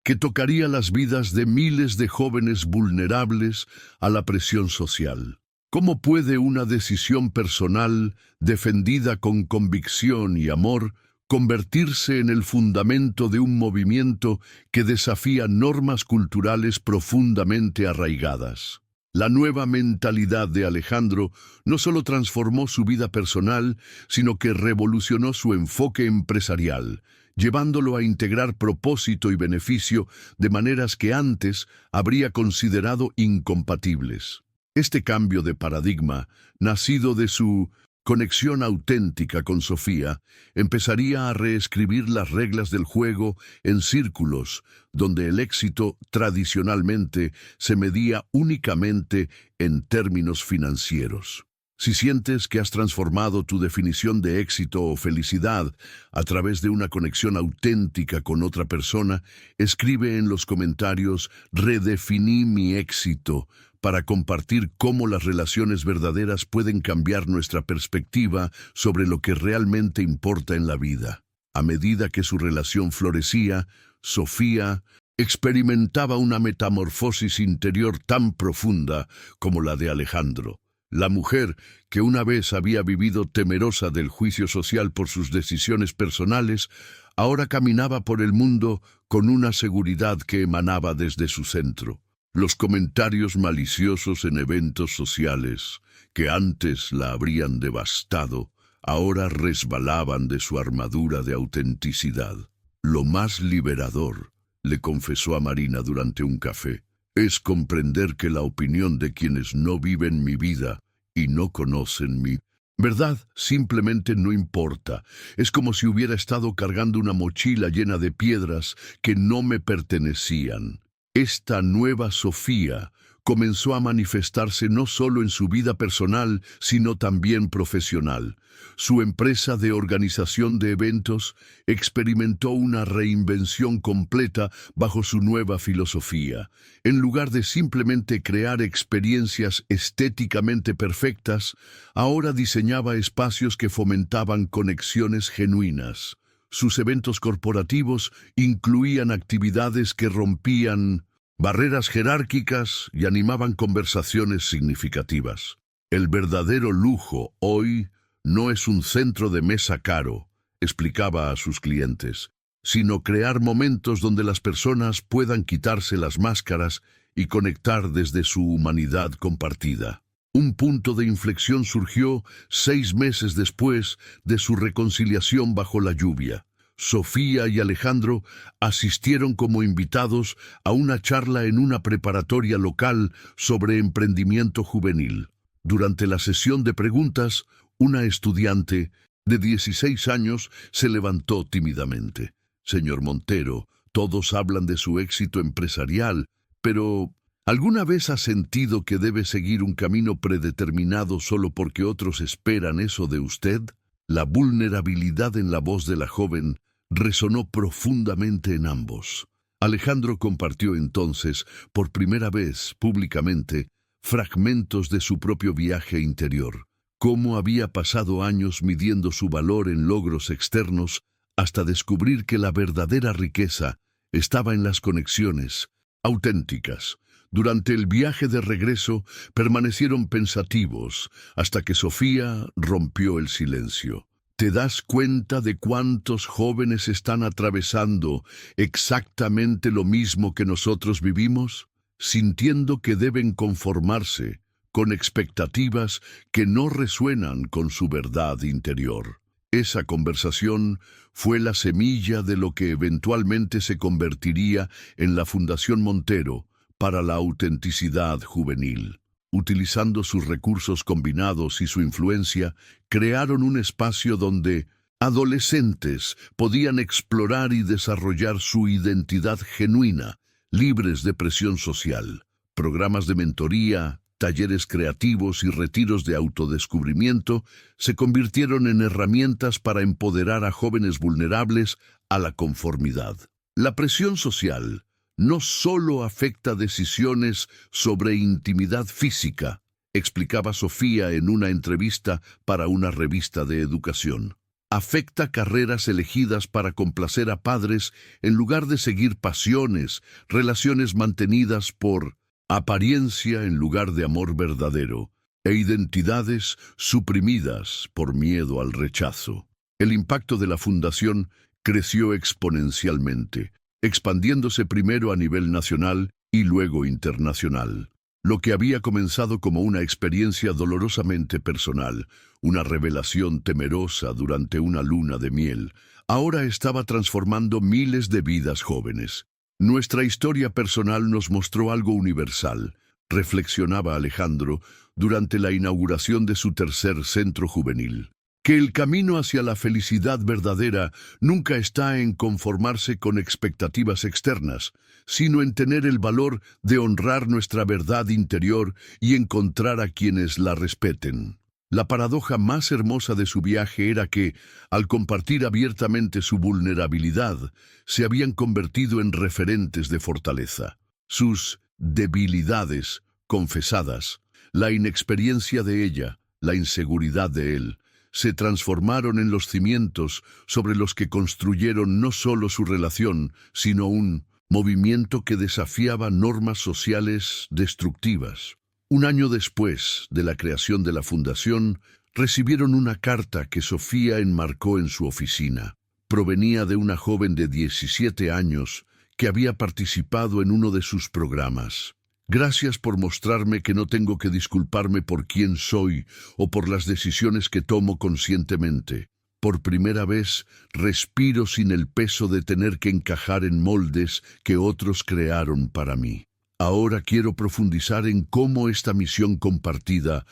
que tocaría las vidas de miles de jóvenes vulnerables a la presión social. ¿Cómo puede una decisión personal, defendida con convicción y amor, convertirse en el fundamento de un movimiento que desafía normas culturales profundamente arraigadas? La nueva mentalidad de Alejandro no solo transformó su vida personal, sino que revolucionó su enfoque empresarial, llevándolo a integrar propósito y beneficio de maneras que antes habría considerado incompatibles. Este cambio de paradigma, nacido de su conexión auténtica con Sofía, empezaría a reescribir las reglas del juego en círculos donde el éxito tradicionalmente se medía únicamente en términos financieros. Si sientes que has transformado tu definición de éxito o felicidad a través de una conexión auténtica con otra persona, escribe en los comentarios "Redefiní mi éxito", para compartir cómo las relaciones verdaderas pueden cambiar nuestra perspectiva sobre lo que realmente importa en la vida. A medida que su relación florecía, Sofía experimentaba una metamorfosis interior tan profunda como la de Alejandro. La mujer, que una vez había vivido temerosa del juicio social por sus decisiones personales, ahora caminaba por el mundo con una seguridad que emanaba desde su centro. Los comentarios maliciosos en eventos sociales, que antes la habrían devastado, ahora resbalaban de su armadura de autenticidad. Lo más liberador, le confesó a Marina durante un café, es comprender que la opinión de quienes no viven mi vida y no conocen mi verdad simplemente no importa. Es como si hubiera estado cargando una mochila llena de piedras que no me pertenecían. Esta nueva Sofía comenzó a manifestarse no solo en su vida personal, sino también profesional. Su empresa de organización de eventos experimentó una reinvención completa bajo su nueva filosofía. En lugar de simplemente crear experiencias estéticamente perfectas, ahora diseñaba espacios que fomentaban conexiones genuinas. Sus eventos corporativos incluían actividades que rompían barreras jerárquicas y animaban conversaciones significativas. El verdadero lujo hoy no es un centro de mesa caro, explicaba a sus clientes, sino crear momentos donde las personas puedan quitarse las máscaras y conectar desde su humanidad compartida. Un punto de inflexión surgió 6 meses después de su reconciliación bajo la lluvia. Sofía y Alejandro asistieron como invitados a una charla en una preparatoria local sobre emprendimiento juvenil. Durante la sesión de preguntas, una estudiante de 16 años se levantó tímidamente. Señor Montero, todos hablan de su éxito empresarial, pero ¿alguna vez ha sentido que debe seguir un camino predeterminado solo porque otros esperan eso de usted? La vulnerabilidad en la voz de la joven resonó profundamente en ambos. Alejandro compartió entonces, por primera vez públicamente, fragmentos de su propio viaje interior. Cómo había pasado años midiendo su valor en logros externos hasta descubrir que la verdadera riqueza estaba en las conexiones auténticas. Durante el viaje de regreso permanecieron pensativos hasta que Sofía rompió el silencio. ¿Te das cuenta de cuántos jóvenes están atravesando exactamente lo mismo que nosotros vivimos? Sintiendo que deben conformarse con expectativas que no resuenan con su verdad interior. Esa conversación fue la semilla de lo que eventualmente se convertiría en la Fundación Montero para la Autenticidad Juvenil. Utilizando sus recursos combinados y su influencia, crearon un espacio donde Adolescentes podían explorar y desarrollar su identidad genuina, libres de presión social. Programas de mentoría, talleres creativos y retiros de autodescubrimiento se convirtieron en herramientas para empoderar a jóvenes vulnerables a la conformidad. La presión social no solo afecta decisiones sobre intimidad física, explicaba Sofía en una entrevista para una revista de educación. Afecta carreras elegidas para complacer a padres en lugar de seguir pasiones, relaciones mantenidas por apariencia en lugar de amor verdadero, e identidades suprimidas por miedo al rechazo. El impacto de la fundación creció exponencialmente, expandiéndose primero a nivel nacional y luego internacional. Lo que había comenzado como una experiencia dolorosamente personal, una revelación temerosa durante una luna de miel, ahora estaba transformando miles de vidas jóvenes. Nuestra historia personal nos mostró algo universal, reflexionaba Alejandro durante la inauguración de su tercer centro juvenil. Que el camino hacia la felicidad verdadera nunca está en conformarse con expectativas externas, sino en tener el valor de honrar nuestra verdad interior y encontrar a quienes la respeten. La paradoja más hermosa de su viaje era que, al compartir abiertamente su vulnerabilidad, se habían convertido en referentes de fortaleza. Sus debilidades, confesadas, la inexperiencia de ella, la inseguridad de él, se transformaron en los cimientos sobre los que construyeron no solo su relación, sino un movimiento que desafiaba normas sociales destructivas. Un año después de la creación de la fundación, recibieron una carta que Sofía enmarcó en su oficina. Provenía de una joven de 17 años que había participado en uno de sus programas. Gracias por mostrarme que no tengo que disculparme por quién soy o por las decisiones que tomo conscientemente. Por primera vez, respiro sin el peso de tener que encajar en moldes que otros crearon para mí. Ahora quiero profundizar en cómo esta misión compartida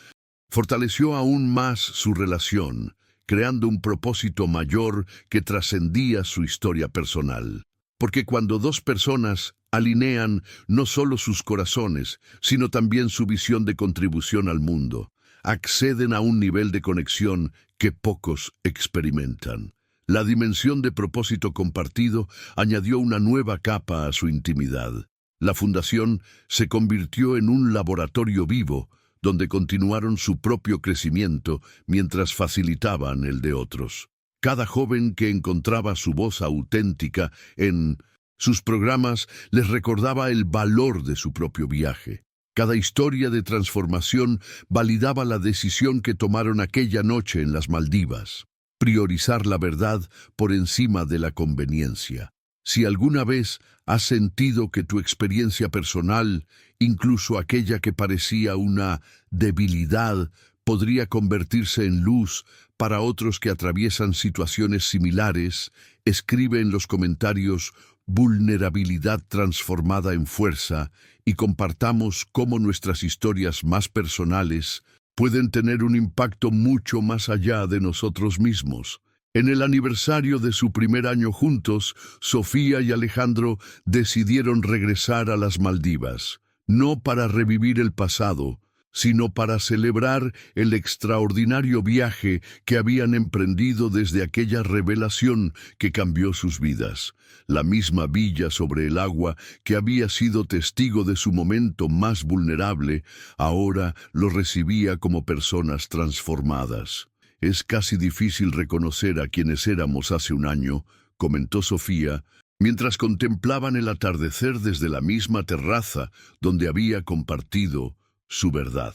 fortaleció aún más su relación, creando un propósito mayor que trascendía su historia personal. Porque cuando dos personas alinean no solo sus corazones, sino también su visión de contribución al mundo, acceden a un nivel de conexión que pocos experimentan. La dimensión de propósito compartido añadió una nueva capa a su intimidad. La fundación se convirtió en un laboratorio vivo, donde continuaron su propio crecimiento mientras facilitaban el de otros. Cada joven que encontraba su voz auténtica en sus programas les recordaba el valor de su propio viaje. Cada historia de transformación validaba la decisión que tomaron aquella noche en las Maldivas: priorizar la verdad por encima de la conveniencia. Si alguna vez has sentido que tu experiencia personal, incluso aquella que parecía una debilidad, podría convertirse en luz para otros que atraviesan situaciones similares, escribe en los comentarios "vulnerabilidad transformada en fuerza" y compartamos cómo nuestras historias más personales pueden tener un impacto mucho más allá de nosotros mismos. En el aniversario de su primer año juntos, Sofía y Alejandro decidieron regresar a las Maldivas, no para revivir el pasado, sino para celebrar el extraordinario viaje que habían emprendido desde aquella revelación que cambió sus vidas. La misma villa sobre el agua que había sido testigo de su momento más vulnerable, ahora lo recibía como personas transformadas. Es casi difícil reconocer a quienes éramos hace un año, comentó Sofía, mientras contemplaban el atardecer desde la misma terraza donde había compartido su verdad.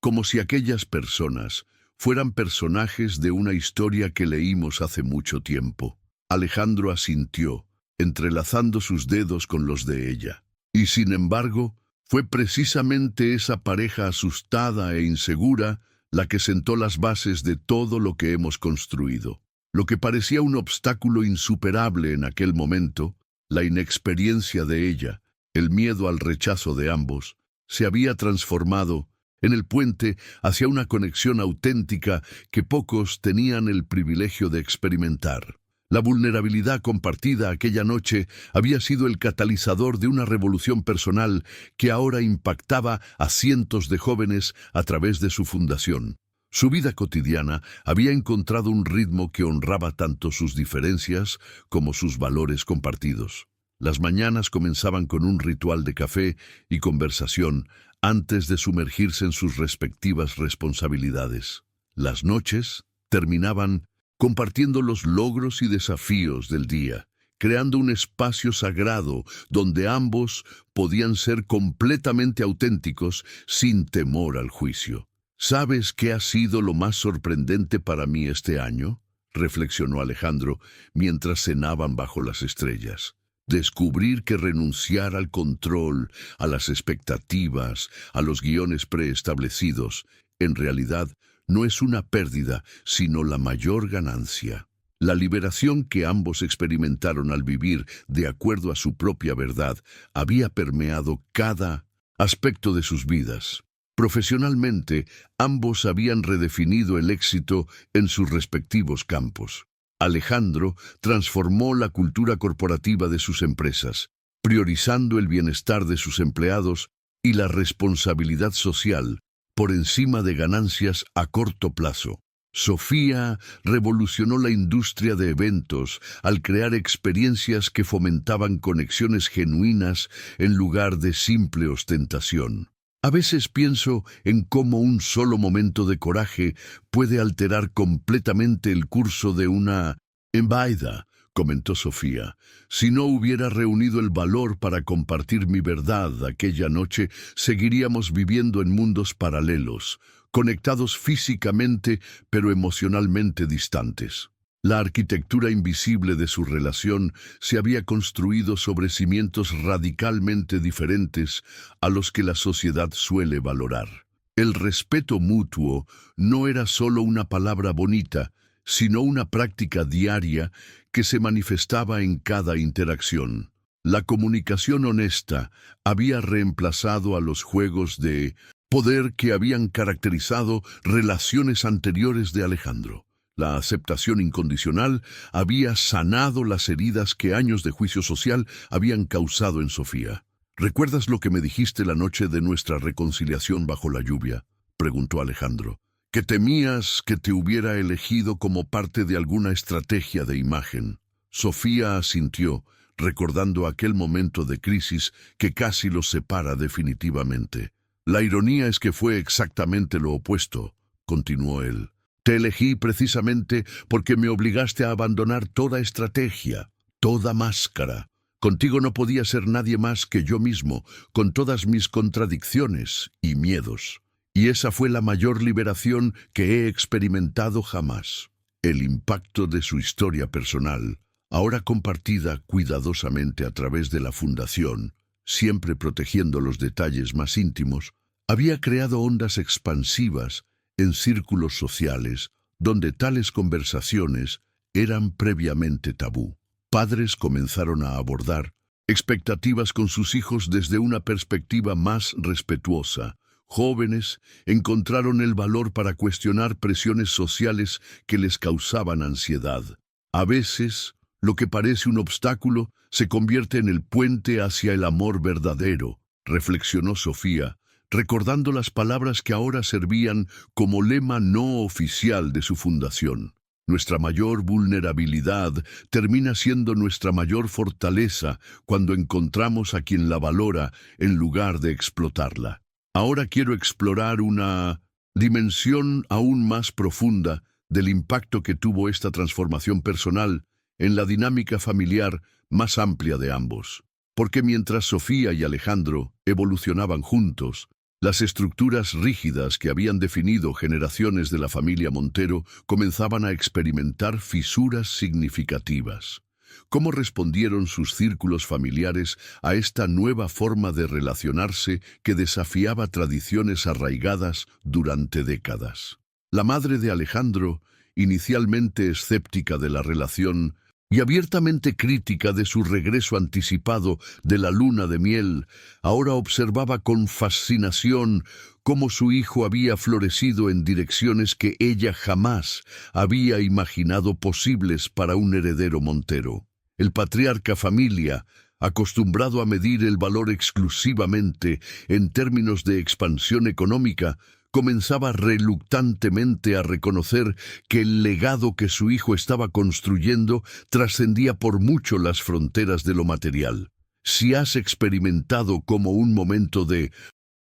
Como si aquellas personas fueran personajes de una historia que leímos hace mucho tiempo. Alejandro asintió, entrelazando sus dedos con los de ella. Y sin embargo, fue precisamente esa pareja asustada e insegura la que sentó las bases de todo lo que hemos construido. Lo que parecía un obstáculo insuperable en aquel momento, la inexperiencia de ella, el miedo al rechazo de ambos, se había transformado en el puente hacia una conexión auténtica que pocos tenían el privilegio de experimentar. La vulnerabilidad compartida aquella noche había sido el catalizador de una revolución personal que ahora impactaba a cientos de jóvenes a través de su fundación. Su vida cotidiana había encontrado un ritmo que honraba tanto sus diferencias como sus valores compartidos. Las mañanas comenzaban con un ritual de café y conversación antes de sumergirse en sus respectivas responsabilidades. Las noches terminaban compartiendo los logros y desafíos del día, creando un espacio sagrado donde ambos podían ser completamente auténticos sin temor al juicio. ¿Sabes qué ha sido lo más sorprendente para mí este año?, reflexionó Alejandro mientras cenaban bajo las estrellas. Descubrir que renunciar al control, a las expectativas, a los guiones preestablecidos, en realidad no es una pérdida, sino la mayor ganancia. La liberación que ambos experimentaron al vivir de acuerdo a su propia verdad había permeado cada aspecto de sus vidas. Profesionalmente, ambos habían redefinido el éxito en sus respectivos campos. Alejandro transformó la cultura corporativa de sus empresas, priorizando el bienestar de sus empleados y la responsabilidad social por encima de ganancias a corto plazo. Sofía revolucionó la industria de eventos al crear experiencias que fomentaban conexiones genuinas en lugar de simple ostentación. A veces pienso en cómo un solo momento de coraje puede alterar completamente el curso de una vida, comentó Sofía. Si no hubiera reunido el valor para compartir mi verdad aquella noche, seguiríamos viviendo en mundos paralelos, conectados físicamente pero emocionalmente distantes. La arquitectura invisible de su relación se había construido sobre cimientos radicalmente diferentes a los que la sociedad suele valorar. El respeto mutuo no era solo una palabra bonita, sino una práctica diaria que se manifestaba en cada interacción. La comunicación honesta había reemplazado a los juegos de poder que habían caracterizado relaciones anteriores de Alejandro. La aceptación incondicional había sanado las heridas que años de juicio social habían causado en Sofía. ¿Recuerdas lo que me dijiste la noche de nuestra reconciliación bajo la lluvia?, preguntó Alejandro. Que temías que te hubiera elegido como parte de alguna estrategia de imagen. Sofía asintió, recordando aquel momento de crisis que casi los separa definitivamente. La ironía es que fue exactamente lo opuesto, continuó él. Te elegí precisamente porque me obligaste a abandonar toda estrategia, toda máscara. Contigo no podía ser nadie más que yo mismo, con todas mis contradicciones y miedos. Y esa fue la mayor liberación que he experimentado jamás. El impacto de su historia personal, ahora compartida cuidadosamente a través de la fundación, siempre protegiendo los detalles más íntimos, había creado ondas expansivas en círculos sociales donde tales conversaciones eran previamente tabú. Padres comenzaron a abordar expectativas con sus hijos desde una perspectiva más respetuosa. Jóvenes encontraron el valor para cuestionar presiones sociales que les causaban ansiedad. A veces, lo que parece un obstáculo se convierte en el puente hacia el amor verdadero, reflexionó Sofía, recordando las palabras que ahora servían como lema no oficial de su fundación. Nuestra mayor vulnerabilidad termina siendo nuestra mayor fortaleza cuando encontramos a quien la valora en lugar de explotarla. Ahora quiero explorar una dimensión aún más profunda del impacto que tuvo esta transformación personal en la dinámica familiar más amplia de ambos. Porque mientras Sofía y Alejandro evolucionaban juntos, las estructuras rígidas que habían definido generaciones de la familia Montero comenzaban a experimentar fisuras significativas. ¿Cómo respondieron sus círculos familiares a esta nueva forma de relacionarse que desafiaba tradiciones arraigadas durante décadas? La madre de Alejandro, inicialmente escéptica de la relación, y abiertamente crítica de su regreso anticipado de la luna de miel, ahora observaba con fascinación cómo su hijo había florecido en direcciones que ella jamás había imaginado posibles para un heredero Montero. El patriarca familia, acostumbrado a medir el valor exclusivamente en términos de expansión económica, comenzaba reluctantemente a reconocer que el legado que su hijo estaba construyendo trascendía por mucho las fronteras de lo material. Si has experimentado como un momento de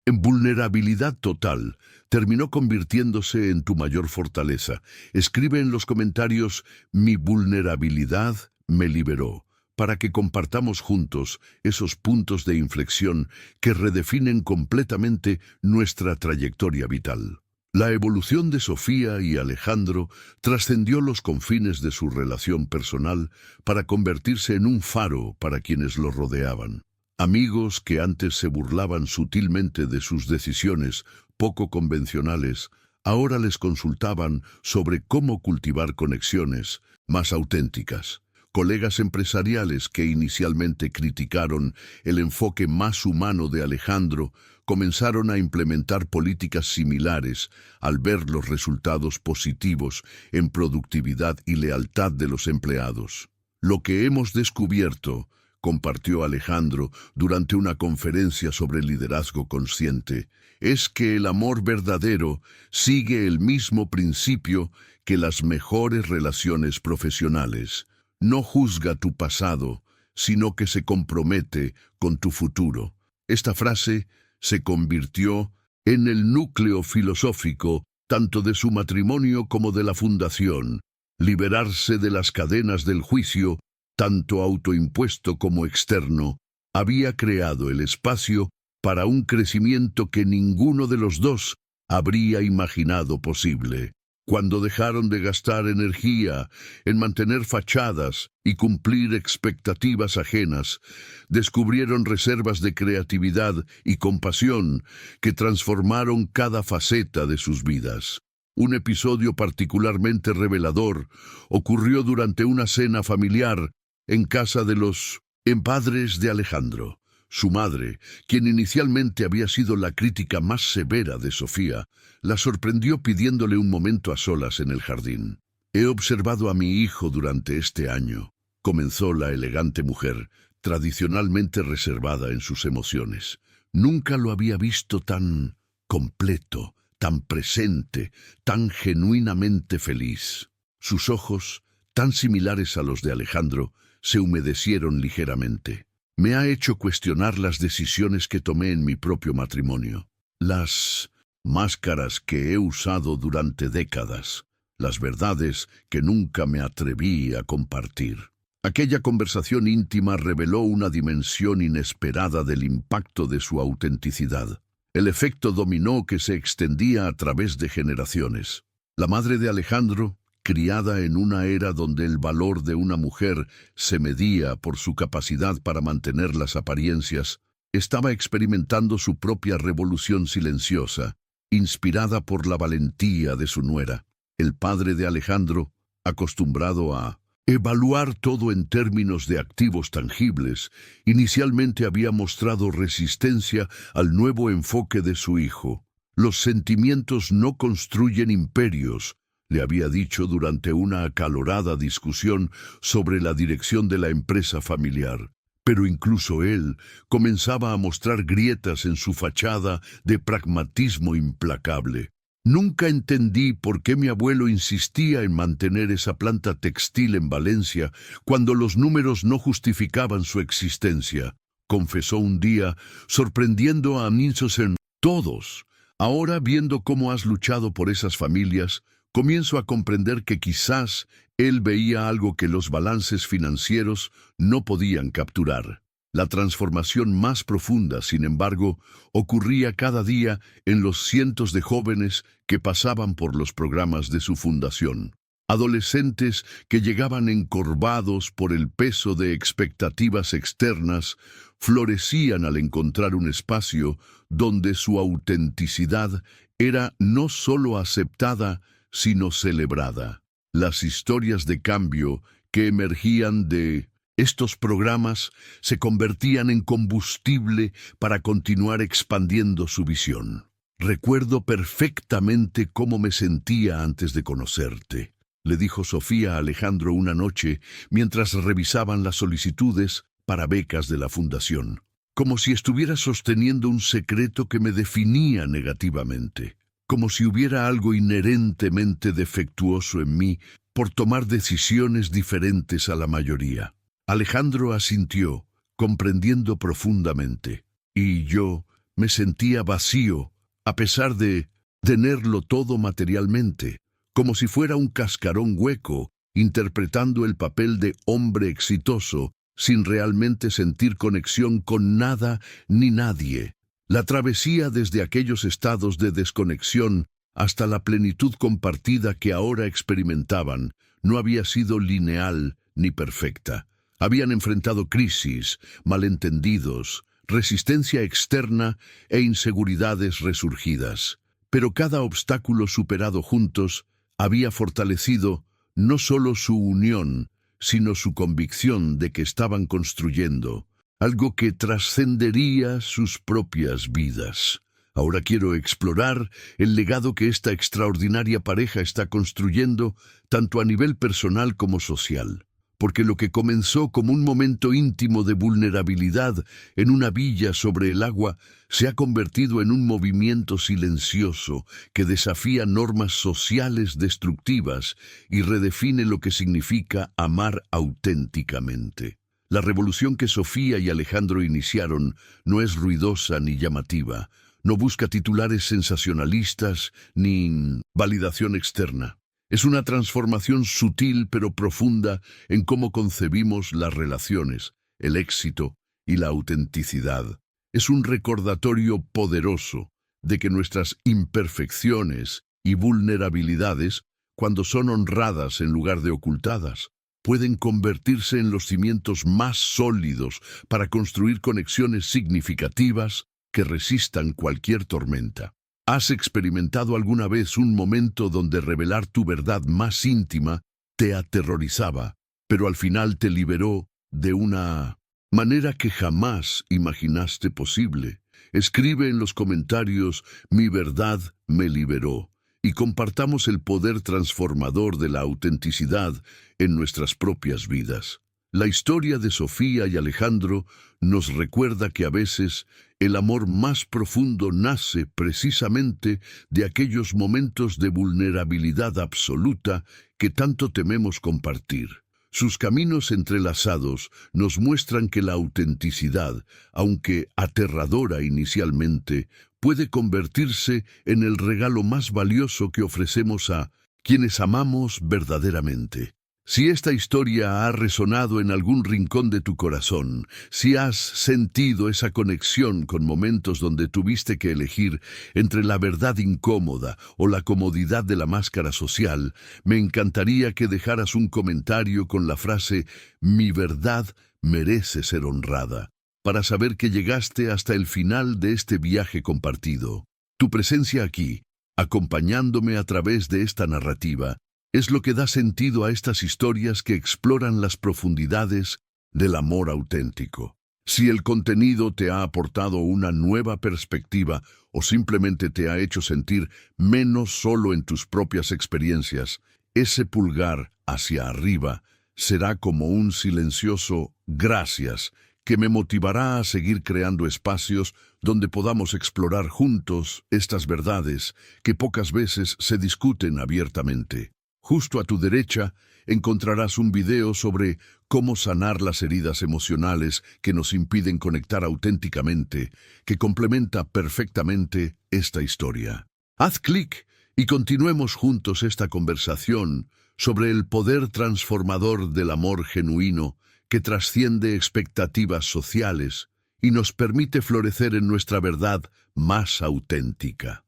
vulnerabilidad total terminó convirtiéndose en tu mayor fortaleza, escribe en los comentarios: mi vulnerabilidad me liberó, para que compartamos juntos esos puntos de inflexión que redefinen completamente nuestra trayectoria vital. La evolución de Sofía y Alejandro trascendió los confines de su relación personal para convertirse en un faro para quienes los rodeaban. Amigos que antes se burlaban sutilmente de sus decisiones poco convencionales, ahora les consultaban sobre cómo cultivar conexiones más auténticas. Colegas empresariales que inicialmente criticaron el enfoque más humano de Alejandro comenzaron a implementar políticas similares al ver los resultados positivos en productividad y lealtad de los empleados. Lo que hemos descubierto, compartió Alejandro durante una conferencia sobre liderazgo consciente, es que el amor verdadero sigue el mismo principio que las mejores relaciones profesionales. No juzga tu pasado, sino que se compromete con tu futuro. Esta frase se convirtió en el núcleo filosófico tanto de su matrimonio como de la fundación. Liberarse de las cadenas del juicio, tanto autoimpuesto como externo, había creado el espacio para un crecimiento que ninguno de los dos habría imaginado posible. Cuando dejaron de gastar energía en mantener fachadas y cumplir expectativas ajenas, descubrieron reservas de creatividad y compasión que transformaron cada faceta de sus vidas. Un episodio particularmente revelador ocurrió durante una cena familiar en casa de los padres de Alejandro. Su madre, quien inicialmente había sido la crítica más severa de Sofía, la sorprendió pidiéndole un momento a solas en el jardín. He observado a mi hijo durante este año, comenzó la elegante mujer, tradicionalmente reservada en sus emociones. Nunca lo había visto tan completo, tan presente, tan genuinamente feliz. Sus ojos, tan similares a los de Alejandro, se humedecieron ligeramente. Me ha hecho cuestionar las decisiones que tomé en mi propio matrimonio, las máscaras que he usado durante décadas, las verdades que nunca me atreví a compartir. Aquella conversación íntima reveló una dimensión inesperada del impacto de su autenticidad, el efecto dominó que se extendía a través de generaciones. La madre de Alejandro, criada en una era donde el valor de una mujer se medía por su capacidad para mantener las apariencias, estaba experimentando su propia revolución silenciosa, inspirada por la valentía de su nuera. El padre de Alejandro, acostumbrado a evaluar todo en términos de activos tangibles, inicialmente había mostrado resistencia al nuevo enfoque de su hijo. Los sentimientos no construyen imperios, le había dicho durante una acalorada discusión sobre la dirección de la empresa familiar. Pero incluso él comenzaba a mostrar grietas en su fachada de pragmatismo implacable. Nunca entendí por qué mi abuelo insistía en mantener esa planta textil en Valencia cuando los números no justificaban su existencia, confesó un día, sorprendiendo a muchos en todos. Ahora, viendo cómo has luchado por esas familias, comienzo a comprender que quizás él veía algo que los balances financieros no podían capturar. La transformación más profunda, sin embargo, ocurría cada día en los cientos de jóvenes que pasaban por los programas de su fundación. Adolescentes que llegaban encorvados por el peso de expectativas externas, florecían al encontrar un espacio donde su autenticidad era no solo aceptada, sino celebrada. Las historias de cambio que emergían de estos programas se convertían en combustible para continuar expandiendo su visión. Recuerdo perfectamente cómo me sentía antes de conocerte, le dijo Sofía a Alejandro una noche mientras revisaban las solicitudes para becas de la fundación, como si estuviera sosteniendo un secreto que me definía negativamente, como si hubiera algo inherentemente defectuoso en mí por tomar decisiones diferentes a la mayoría. Alejandro asintió, comprendiendo profundamente, y yo me sentía vacío, a pesar de tenerlo todo materialmente, como si fuera un cascarón hueco, interpretando el papel de hombre exitoso, sin realmente sentir conexión con nada ni nadie. La travesía desde aquellos estados de desconexión hasta la plenitud compartida que ahora experimentaban no había sido lineal ni perfecta. Habían enfrentado crisis, malentendidos, resistencia externa e inseguridades resurgidas. Pero cada obstáculo superado juntos había fortalecido no solo su unión, sino su convicción de que estaban construyendo algo que trascendería sus propias vidas. Ahora quiero explorar el legado que esta extraordinaria pareja está construyendo, tanto a nivel personal como social. Porque lo que comenzó como un momento íntimo de vulnerabilidad en una villa sobre el agua se ha convertido en un movimiento silencioso que desafía normas sociales destructivas y redefine lo que significa amar auténticamente. La revolución que Sofía y Alejandro iniciaron no es ruidosa ni llamativa, no busca titulares sensacionalistas ni validación externa. Es una transformación sutil pero profunda en cómo concebimos las relaciones, el éxito y la autenticidad. Es un recordatorio poderoso de que nuestras imperfecciones y vulnerabilidades, cuando son honradas en lugar de ocultadas, pueden convertirse en los cimientos más sólidos para construir conexiones significativas que resistan cualquier tormenta. ¿Has experimentado alguna vez un momento donde revelar tu verdad más íntima te aterrorizaba, pero al final te liberó de una manera que jamás imaginaste posible? Escribe en los comentarios "Mi verdad me liberó" y compartamos el poder transformador de la autenticidad en nuestras propias vidas. La historia de Sofía y Alejandro nos recuerda que a veces el amor más profundo nace precisamente de aquellos momentos de vulnerabilidad absoluta que tanto tememos compartir. Sus caminos entrelazados nos muestran que la autenticidad, aunque aterradora inicialmente, puede convertirse en el regalo más valioso que ofrecemos a quienes amamos verdaderamente. Si esta historia ha resonado en algún rincón de tu corazón, si has sentido esa conexión con momentos donde tuviste que elegir entre la verdad incómoda o la comodidad de la máscara social, me encantaría que dejaras un comentario con la frase "Mi verdad merece ser honrada", para saber que llegaste hasta el final de este viaje compartido. Tu presencia aquí, acompañándome a través de esta narrativa, es lo que da sentido a estas historias que exploran las profundidades del amor auténtico. Si el contenido te ha aportado una nueva perspectiva o simplemente te ha hecho sentir menos solo en tus propias experiencias, ese pulgar hacia arriba será como un silencioso gracias que me motivará a seguir creando espacios donde podamos explorar juntos estas verdades que pocas veces se discuten abiertamente. Justo a tu derecha encontrarás un video sobre cómo sanar las heridas emocionales que nos impiden conectar auténticamente, que complementa perfectamente esta historia. Haz clic y continuemos juntos esta conversación sobre el poder transformador del amor genuino que trasciende expectativas sociales y nos permite florecer en nuestra verdad más auténtica.